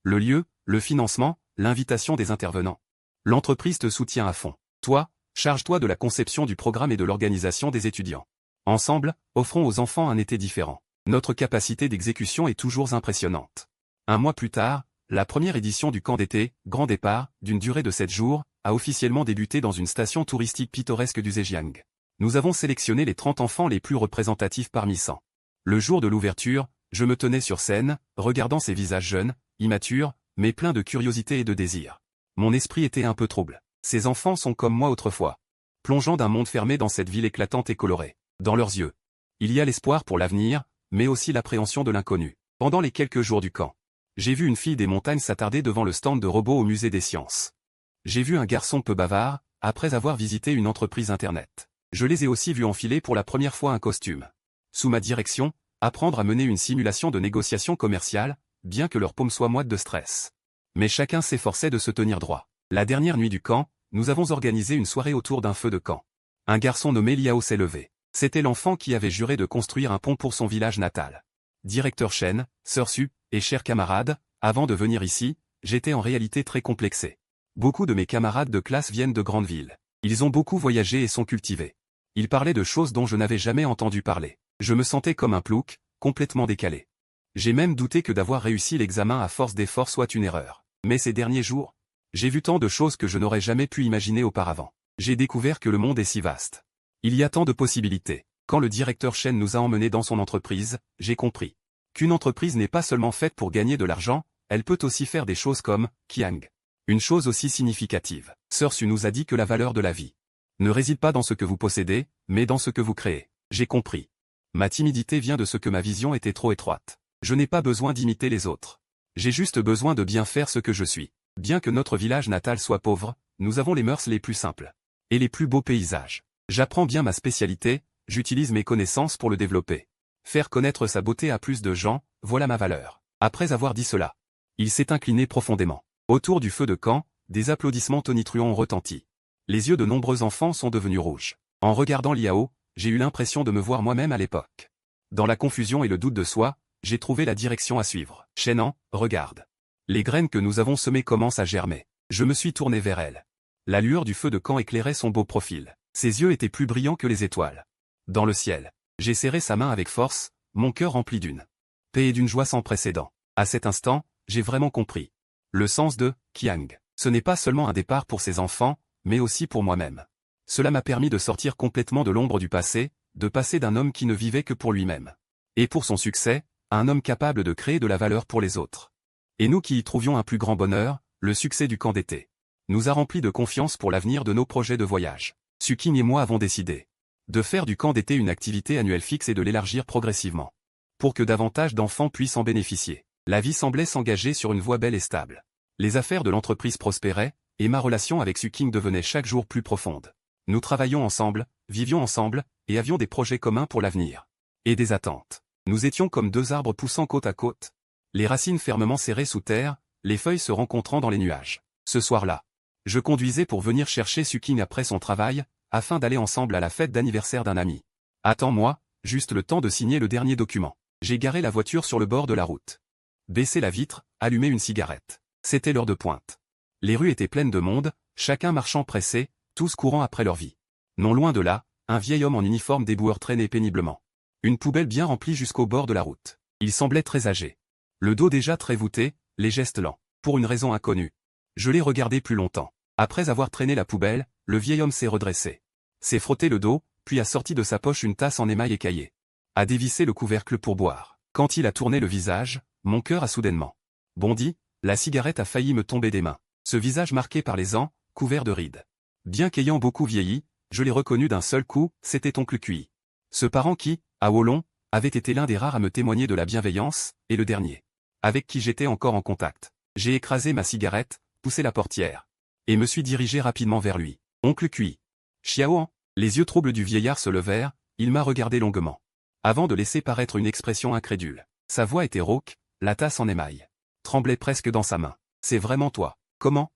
Le lieu, le financement, l'invitation des intervenants. L'entreprise te soutient à fond. Toi, charge-toi de la conception du programme et de l'organisation des étudiants. Ensemble, offrons aux enfants un été différent. Notre capacité d'exécution est toujours impressionnante. Un mois plus tard, la première édition du camp d'été, Grand Départ, d'une durée de 7 jours, a officiellement débuté dans une station touristique pittoresque du Zhejiang. Nous avons sélectionné les 30 enfants les plus représentatifs parmi 100. Le jour de l'ouverture, je me tenais sur scène, regardant ces visages jeunes, immatures, mais pleins de curiosité et de désir. Mon esprit était un peu trouble. Ces enfants sont comme moi autrefois. Plongeant d'un monde fermé dans cette ville éclatante et colorée. Dans leurs yeux, il y a l'espoir pour l'avenir, mais aussi l'appréhension de l'inconnu. Pendant les quelques jours du camp, j'ai vu une fille des montagnes s'attarder devant le stand de robots au musée des sciences. J'ai vu un garçon peu bavard, après avoir visité une entreprise internet. Je les ai aussi vus enfiler pour la première fois un costume. Sous ma direction, apprendre à mener une simulation de négociation commerciale, bien que leurs paumes soient moites de stress. Mais chacun s'efforçait de se tenir droit. La dernière nuit du camp, nous avons organisé une soirée autour d'un feu de camp. Un garçon nommé Liao s'est levé. C'était l'enfant qui avait juré de construire un pont pour son village natal. Directeur Chen, Sœur Su, et chers camarades, avant de venir ici, j'étais en réalité très complexé. Beaucoup de mes camarades de classe viennent de grandes villes. Ils ont beaucoup voyagé et sont cultivés. Ils parlaient de choses dont je n'avais jamais entendu parler. Je me sentais comme un plouc, complètement décalé. J'ai même douté que d'avoir réussi l'examen à force d'efforts soit une erreur. Mais ces derniers jours, j'ai vu tant de choses que je n'aurais jamais pu imaginer auparavant. J'ai découvert que le monde est si vaste. Il y a tant de possibilités. Quand le directeur Chen nous a emmenés dans son entreprise, j'ai compris qu'une entreprise n'est pas seulement faite pour gagner de l'argent, elle peut aussi faire des choses comme Qiang. Une chose aussi significative. Sœur Su nous a dit que la valeur de la vie ne réside pas dans ce que vous possédez, mais dans ce que vous créez. J'ai compris. Ma timidité vient de ce que ma vision était trop étroite. Je n'ai pas besoin d'imiter les autres. J'ai juste besoin de bien faire ce que je suis. Bien que notre village natal soit pauvre, nous avons les mœurs les plus simples et les plus beaux paysages. J'apprends bien ma spécialité, j'utilise mes connaissances pour le développer. Faire connaître sa beauté à plus de gens, voilà ma valeur. Après avoir dit cela, il s'est incliné profondément. Autour du feu de camp, des applaudissements tonitruants ont retenti. Les yeux de nombreux enfants sont devenus rouges. En regardant Liao, j'ai eu l'impression de me voir moi-même à l'époque. Dans la confusion et le doute de soi, j'ai trouvé la direction à suivre. Chenan, regarde. Les graines que nous avons semées commencent à germer. Je me suis tourné vers elle. La lueur du feu de camp éclairait son beau profil. Ses yeux étaient plus brillants que les étoiles. Dans le ciel, j'ai serré sa main avec force, mon cœur rempli d'une paix et d'une joie sans précédent. À cet instant, j'ai vraiment compris le sens de Qiang. Ce n'est pas seulement un départ pour ses enfants, mais aussi pour moi-même. Cela m'a permis de sortir complètement de l'ombre du passé, de passer d'un homme qui ne vivait que pour lui-même et pour son succès, à un homme capable de créer de la valeur pour les autres. Et nous qui y trouvions un plus grand bonheur, le succès du camp d'été nous a remplis de confiance pour l'avenir de nos projets de voyage. Suking et moi avons décidé de faire du camp d'été une activité annuelle fixe et de l'élargir progressivement, pour que davantage d'enfants puissent en bénéficier. La vie semblait s'engager sur une voie belle et stable. Les affaires de l'entreprise prospéraient, et ma relation avec Suking devenait chaque jour plus profonde. Nous travaillions ensemble, vivions ensemble, et avions des projets communs pour l'avenir. Et des attentes. Nous étions comme deux arbres poussant côte à côte, les racines fermement serrées sous terre, les feuilles se rencontrant dans les nuages. Ce soir-là, je conduisais pour venir chercher Suking après son travail, afin d'aller ensemble à la fête d'anniversaire d'un ami. Attends-moi, juste le temps de signer le dernier document. J'ai garé la voiture sur le bord de la route. Baissé la vitre, allumé une cigarette. C'était l'heure de pointe. Les rues étaient pleines de monde, chacun marchant pressé, tous courant après leur vie. Non loin de là, un vieil homme en uniforme d'éboueur traînait péniblement une poubelle bien remplie jusqu'au bord de la route. Il semblait très âgé. Le dos déjà très voûté, les gestes lents. Pour une raison inconnue. Je l'ai regardé plus longtemps. Après avoir traîné la poubelle, le vieil homme s'est redressé. S'est frotté le dos, puis a sorti de sa poche une tasse en émail écaillé. A dévissé le couvercle pour boire. Quand il a tourné le visage, mon cœur a soudainement bondi, la cigarette a failli me tomber des mains. Ce visage marqué par les ans, couvert de rides. Bien qu'ayant beaucoup vieilli, je l'ai reconnu d'un seul coup, c'était Oncle Cui. Ce parent qui, à Wolong, avait été l'un des rares à me témoigner de la bienveillance, et le dernier avec qui j'étais encore en contact. J'ai écrasé ma cigarette, poussé la portière, et me suis dirigé rapidement vers lui. Oncle Cui. Xiaoan. Les yeux troubles du vieillard se levèrent, il m'a regardé longuement, avant de laisser paraître une expression incrédule. Sa voix était rauque, la tasse en émail tremblait presque dans sa main. C'est vraiment toi. Comment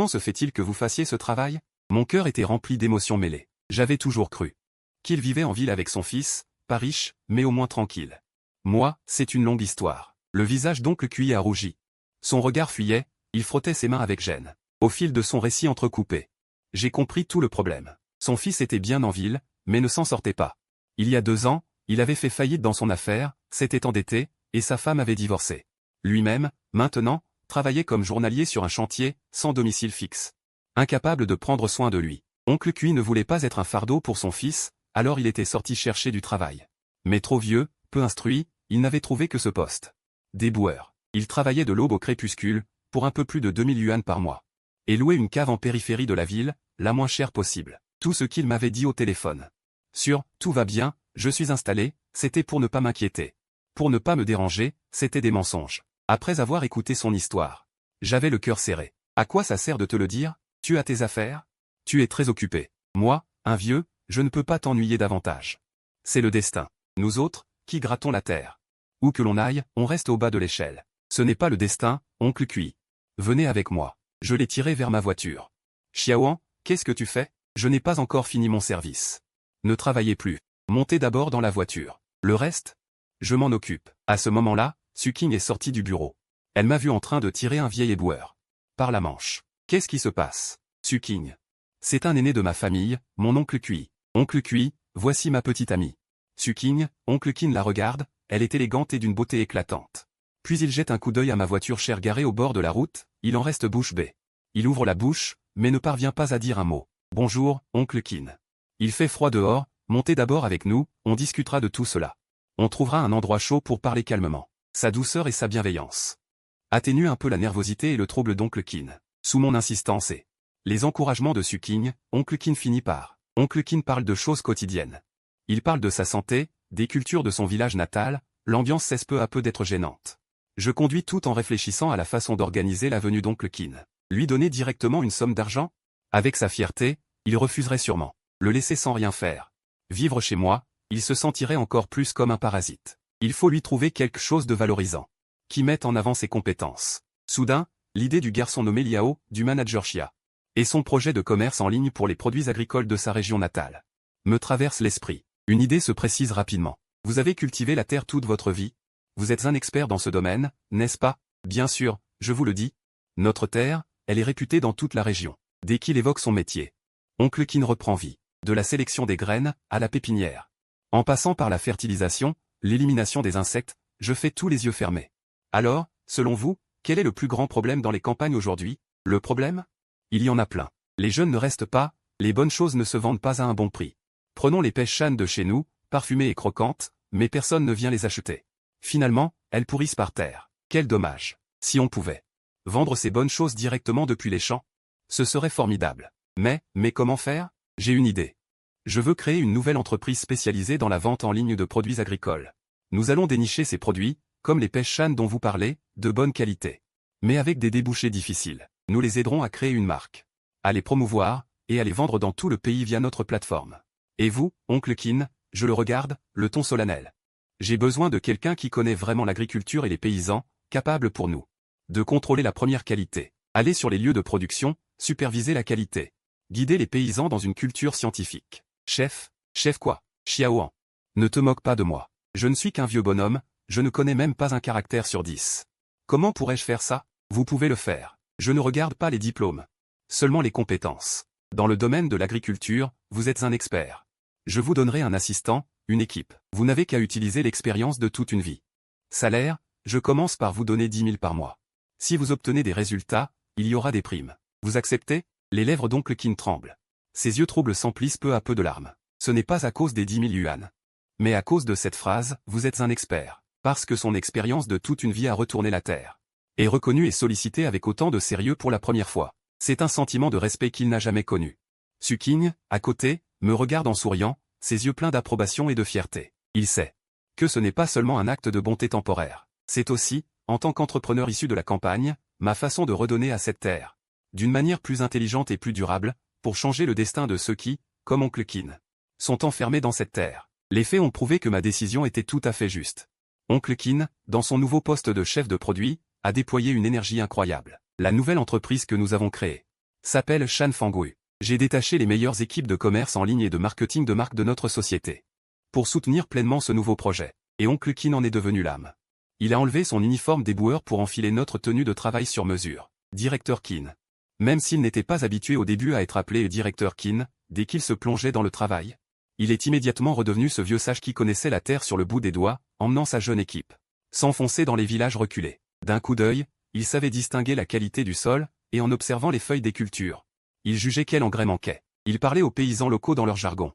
se fait-il que vous fassiez ce travail? Mon cœur était rempli d'émotions mêlées. J'avais toujours cru qu'il vivait en ville avec son fils, pas riche, mais au moins tranquille. Moi, c'est une longue histoire. Le visage d'Oncle Cui a rougi. Son regard fuyait, il frottait ses mains avec gêne. Au fil de son récit entrecoupé, j'ai compris tout le problème. Son fils était bien en ville, mais ne s'en sortait pas. Il y a 2 ans, il avait fait faillite dans son affaire, s'était endetté, et sa femme avait divorcé. Lui-même, maintenant, travaillait comme journalier sur un chantier, sans domicile fixe. Incapable de prendre soin de lui. Oncle Cui ne voulait pas être un fardeau pour son fils, alors il était sorti chercher du travail. Mais trop vieux, peu instruit, il n'avait trouvé que ce poste d'éboueur. Il travaillait de l'aube au crépuscule, pour un peu plus de 2000 yuan par mois. Et louait une cave en périphérie de la ville, la moins chère possible. Tout ce qu'il m'avait dit au téléphone. Sur « tout va bien, je suis installé », c'était pour ne pas m'inquiéter. Pour ne pas me déranger, c'était des mensonges. Après avoir écouté son histoire, j'avais le cœur serré. À quoi ça sert de te le dire? Tu as tes affaires? Tu es très occupé. Moi, un vieux, je ne peux pas t'ennuyer davantage. C'est le destin. Nous autres, qui grattons la terre. Où que l'on aille, on reste au bas de l'échelle. Ce n'est pas le destin, Oncle Cui. Venez avec moi. Je l'ai tiré vers ma voiture. Xiaoan, qu'est-ce que tu fais? Je n'ai pas encore fini mon service. Ne travaillez plus. Montez d'abord dans la voiture. Le reste? Je m'en occupe. À ce moment-là, Suking est sortie du bureau. Elle m'a vu en train de tirer un vieil éboueur. Par la manche. Qu'est-ce qui se passe? Suking. C'est un aîné de ma famille, mon oncle Kui. Oncle Kui, voici ma petite amie. Suking, oncle Kin la regarde, elle est élégante et d'une beauté éclatante. Puis il jette un coup d'œil à ma voiture chère garée au bord de la route, il en reste bouche bée. Il ouvre la bouche, mais ne parvient pas à dire un mot. Bonjour, oncle Kin. Il fait froid dehors, montez d'abord avec nous, on discutera de tout cela. On trouvera un endroit chaud pour parler calmement. Sa douceur et sa bienveillance atténuent un peu la nervosité et le trouble d'oncle Kin. Sous mon insistance et les encouragements de Suking, oncle Kin finit par. Oncle Kin parle de choses quotidiennes. Il parle de sa santé, des cultures de son village natal, l'ambiance cesse peu à peu d'être gênante. Je conduis tout en réfléchissant à la façon d'organiser la venue d'oncle Kin. Lui donner directement une somme d'argent? Avec sa fierté, il refuserait sûrement. Le laisser sans rien faire. Vivre chez moi, il se sentirait encore plus comme un parasite. Il faut lui trouver quelque chose de valorisant. Qui mette en avant ses compétences. Soudain, l'idée du garçon nommé Liao, du manager Xia, et son projet de commerce en ligne pour les produits agricoles de sa région natale, me traverse l'esprit. Une idée se précise rapidement. Vous avez cultivé la terre toute votre vie? Vous êtes un expert dans ce domaine, n'est-ce pas? Bien sûr, je vous le dis. Notre terre, elle est réputée dans toute la région. Dès qu'il évoque son métier, oncle Kin reprend vie. De la sélection des graines, à la pépinière. En passant par la fertilisation, l'élimination des insectes, je fais tout les yeux fermés. Alors, selon vous, quel est le plus grand problème dans les campagnes aujourd'hui? Le problème? Il y en a plein. Les jeunes ne restent pas, les bonnes choses ne se vendent pas à un bon prix. Prenons les pêches shan de chez nous, parfumées et croquantes, mais personne ne vient les acheter. Finalement, elles pourrissent par terre. Quel dommage. Si on pouvait vendre ces bonnes choses directement depuis les champs, ce serait formidable. Mais comment faire? J'ai une idée. Je veux créer une nouvelle entreprise spécialisée dans la vente en ligne de produits agricoles. Nous allons dénicher ces produits, comme les pêches shan dont vous parlez, de bonne qualité. Mais avec des débouchés difficiles. Nous les aiderons à créer une marque, à les promouvoir, et à les vendre dans tout le pays via notre plateforme. Et vous, oncle Kin, je le regarde, le ton solennel. J'ai besoin de quelqu'un qui connaît vraiment l'agriculture et les paysans, capable pour nous de contrôler la première qualité, aller sur les lieux de production, superviser la qualité, guider les paysans dans une culture scientifique. Chef quoi? Xiaoan. Ne te moque pas de moi. Je ne suis qu'un vieux bonhomme, je ne connais même pas un caractère sur 10. Comment pourrais-je faire ça? Vous pouvez le faire. Je ne regarde pas les diplômes. Seulement les compétences. Dans le domaine de l'agriculture, vous êtes un expert. Je vous donnerai un assistant, une équipe. Vous n'avez qu'à utiliser l'expérience de toute une vie. Salaire, je commence par vous donner 10 000 par mois. Si vous obtenez des résultats, il y aura des primes. Vous acceptez? Les lèvres d'oncle Kin tremblent. Ses yeux troubles s'emplissent peu à peu de larmes. Ce n'est pas à cause des 10 000 yuan. Mais à cause de cette phrase, vous êtes un expert. Parce que son expérience de toute une vie a retourné la terre. Est reconnu et sollicité avec autant de sérieux pour la première fois. C'est un sentiment de respect qu'il n'a jamais connu. Suking, à côté, me regarde en souriant, ses yeux pleins d'approbation et de fierté. Il sait que ce n'est pas seulement un acte de bonté temporaire. C'est aussi, en tant qu'entrepreneur issu de la campagne, ma façon de redonner à cette terre, d'une manière plus intelligente et plus durable, pour changer le destin de ceux qui, comme oncle Kin, sont enfermés dans cette terre. Les faits ont prouvé que ma décision était tout à fait juste. Oncle Kin, dans son nouveau poste de chef de produit, a déployé une énergie incroyable. La nouvelle entreprise que nous avons créée s'appelle Shan Fangui. J'ai détaché les meilleures équipes de commerce en ligne et de marketing de marque de notre société pour soutenir pleinement ce nouveau projet. Et oncle Kin en est devenu l'âme. Il a enlevé son uniforme d'éboueur pour enfiler notre tenue de travail sur mesure. Directeur Kin. Même s'il n'était pas habitué au début à être appelé directeur Kin, dès qu'il se plongeait dans le travail, il est immédiatement redevenu ce vieux sage qui connaissait la terre sur le bout des doigts, emmenant sa jeune équipe s'enfoncer dans les villages reculés. D'un coup d'œil, il savait distinguer la qualité du sol, et en observant les feuilles des cultures, il jugeait quel engrais manquait. Il parlait aux paysans locaux dans leur jargon,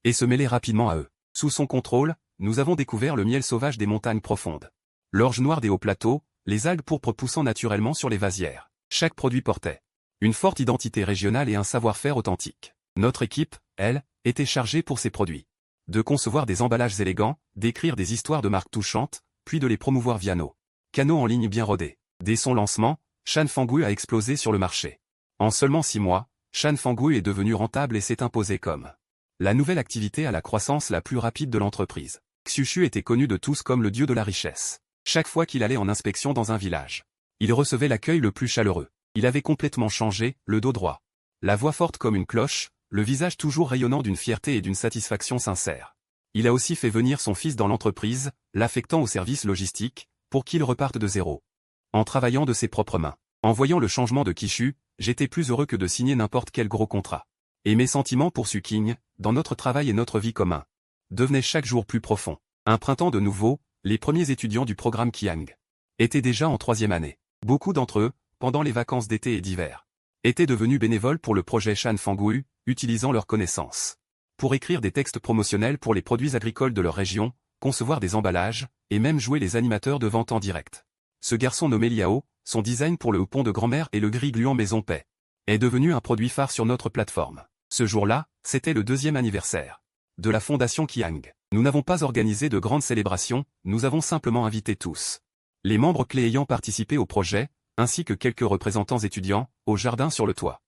et se mêlait rapidement à eux. Sous son contrôle, nous avons découvert le miel sauvage des montagnes profondes, l'orge noire des hauts plateaux, les algues pourpres poussant naturellement sur les vasières. Chaque produit portait une forte identité régionale et un savoir-faire authentique. Notre équipe, elle, était chargée pour ces produits de concevoir des emballages élégants, d'écrire des histoires de marques touchantes, puis de les promouvoir via nos canaux en ligne bien rodés. Dès son lancement, Shan Fangui a explosé sur le marché. En seulement 6 mois, Shan Fangui est devenu rentable et s'est imposé comme la nouvelle activité à la croissance la plus rapide de l'entreprise. Xiushu était connu de tous comme le dieu de la richesse. Chaque fois qu'il allait en inspection dans un village, Il recevait l'accueil le plus chaleureux. Il avait complètement changé, le dos droit. La voix forte comme une cloche, le visage toujours rayonnant d'une fierté et d'une satisfaction sincère. Il a aussi fait venir son fils dans l'entreprise, l'affectant au service logistique, pour qu'il reparte de zéro. En travaillant de ses propres mains. En voyant le changement de Kishu, j'étais plus heureux que de signer n'importe quel gros contrat. Et mes sentiments pour Suking, dans notre travail et notre vie commun, devenaient chaque jour plus profonds. Un printemps de nouveau, les premiers étudiants du programme Kiang étaient déjà en 3e année. Beaucoup d'entre eux, pendant les vacances d'été et d'hiver, étaient devenus bénévoles pour le projet Shan Fangui, utilisant leurs connaissances pour écrire des textes promotionnels pour les produits agricoles de leur région, concevoir des emballages, et même jouer les animateurs de vente en direct. Ce garçon nommé Liao, son design pour le houpon de grand-mère et le gris-gluant Maison Paix, est devenu un produit phare sur notre plateforme. Ce jour-là, c'était le 2e anniversaire de la fondation Kiang. Nous n'avons pas organisé de grandes célébrations, nous avons simplement invité tous les membres clés ayant participé au projet, ainsi que quelques représentants étudiants, au jardin sur le toit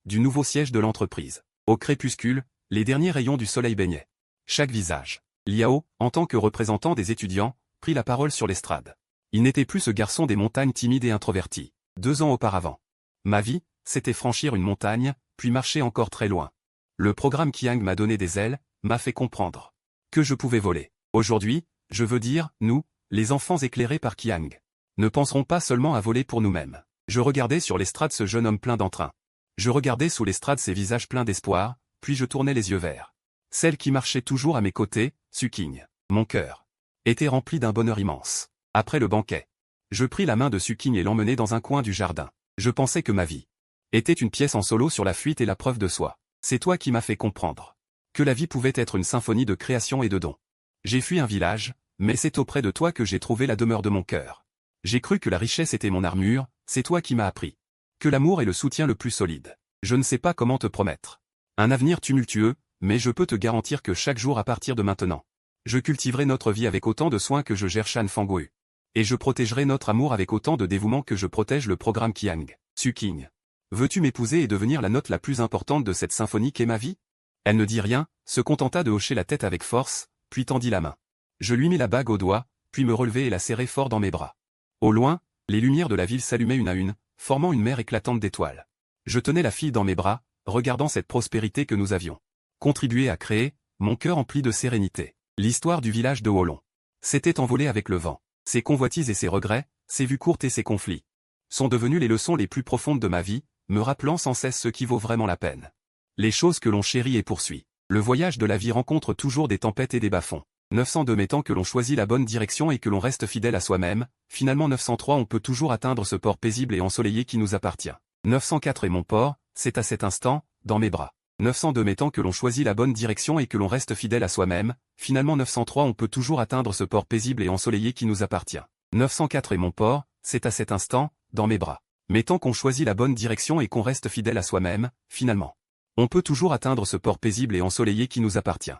du nouveau siège de l'entreprise. Au crépuscule, les derniers rayons du soleil baignaient chaque visage. Liao, en tant que représentant des étudiants, prit la parole sur l'estrade. Il n'était plus ce garçon des montagnes timide et introverti. 2 ans auparavant, ma vie, c'était franchir une montagne, puis marcher encore très loin. Le programme Kiang m'a donné des ailes, m'a fait comprendre que je pouvais voler. Aujourd'hui, je veux dire, nous, les enfants éclairés par Kiang, ne penserons pas seulement à voler pour nous-mêmes. Je regardais sur l'estrade ce jeune homme plein d'entrain. Je regardais sous l'estrade ces visages pleins d'espoir, puis je tournais les yeux vers celle qui marchait toujours à mes côtés, Suking. Mon cœur était rempli d'un bonheur immense. Après le banquet, je pris la main de Suking et l'emmenai dans un coin du jardin. Je pensais que ma vie était une pièce en solo sur la fuite et la preuve de soi. C'est toi qui m'as fait comprendre que la vie pouvait être une symphonie de création et de dons. J'ai fui un village, mais c'est auprès de toi que j'ai trouvé la demeure de mon cœur. J'ai cru que la richesse était mon armure, c'est toi qui m'as appris que l'amour est le soutien le plus solide. Je ne sais pas comment te promettre un avenir tumultueux, mais je peux te garantir que chaque jour à partir de maintenant, je cultiverai notre vie avec autant de soin que je gère Shan Fangui. Et je protégerai notre amour avec autant de dévouement que je protège le programme Kiang. Suking. Veux-tu m'épouser et devenir la note la plus importante de cette symphonie qu'est ma vie? Elle ne dit rien, se contenta de hocher la tête avec force, puis tendit la main. Je lui mis la bague au doigt, puis me relevai et la serrai fort dans mes bras. Au loin, les lumières de la ville s'allumaient une à une, formant une mer éclatante d'étoiles. Je tenais la fille dans mes bras, regardant cette prospérité que nous avions contribué à créer, mon cœur empli de sérénité. L'histoire du village de Wolong s'était envolée avec le vent. Ses convoitises et ses regrets, ses vues courtes et ses conflits, sont devenus les leçons les plus profondes de ma vie, me rappelant sans cesse ce qui vaut vraiment la peine. Les choses que l'on chérit et poursuit. Le voyage de la vie rencontre toujours des tempêtes et des bas-fonds. 902 mais tant que l'on choisit la bonne direction et que l'on reste fidèle à soi-même, finalement 903 on peut toujours atteindre ce port paisible et ensoleillé qui nous appartient. 904 et mon port, c'est à cet instant, dans mes bras. 902 mais tant que l'on choisit la bonne direction et que l'on reste fidèle à soi-même, finalement 903 on peut toujours atteindre ce port paisible et ensoleillé qui nous appartient. 904 et mon port, c'est à cet instant, dans mes bras. Mais tant qu'on choisit la bonne direction et qu'on reste fidèle à soi-même, finalement, on peut toujours atteindre ce port paisible et ensoleillé qui nous appartient.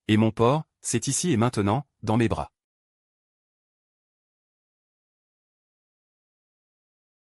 Et mon port, c'est ici et maintenant, dans mes bras.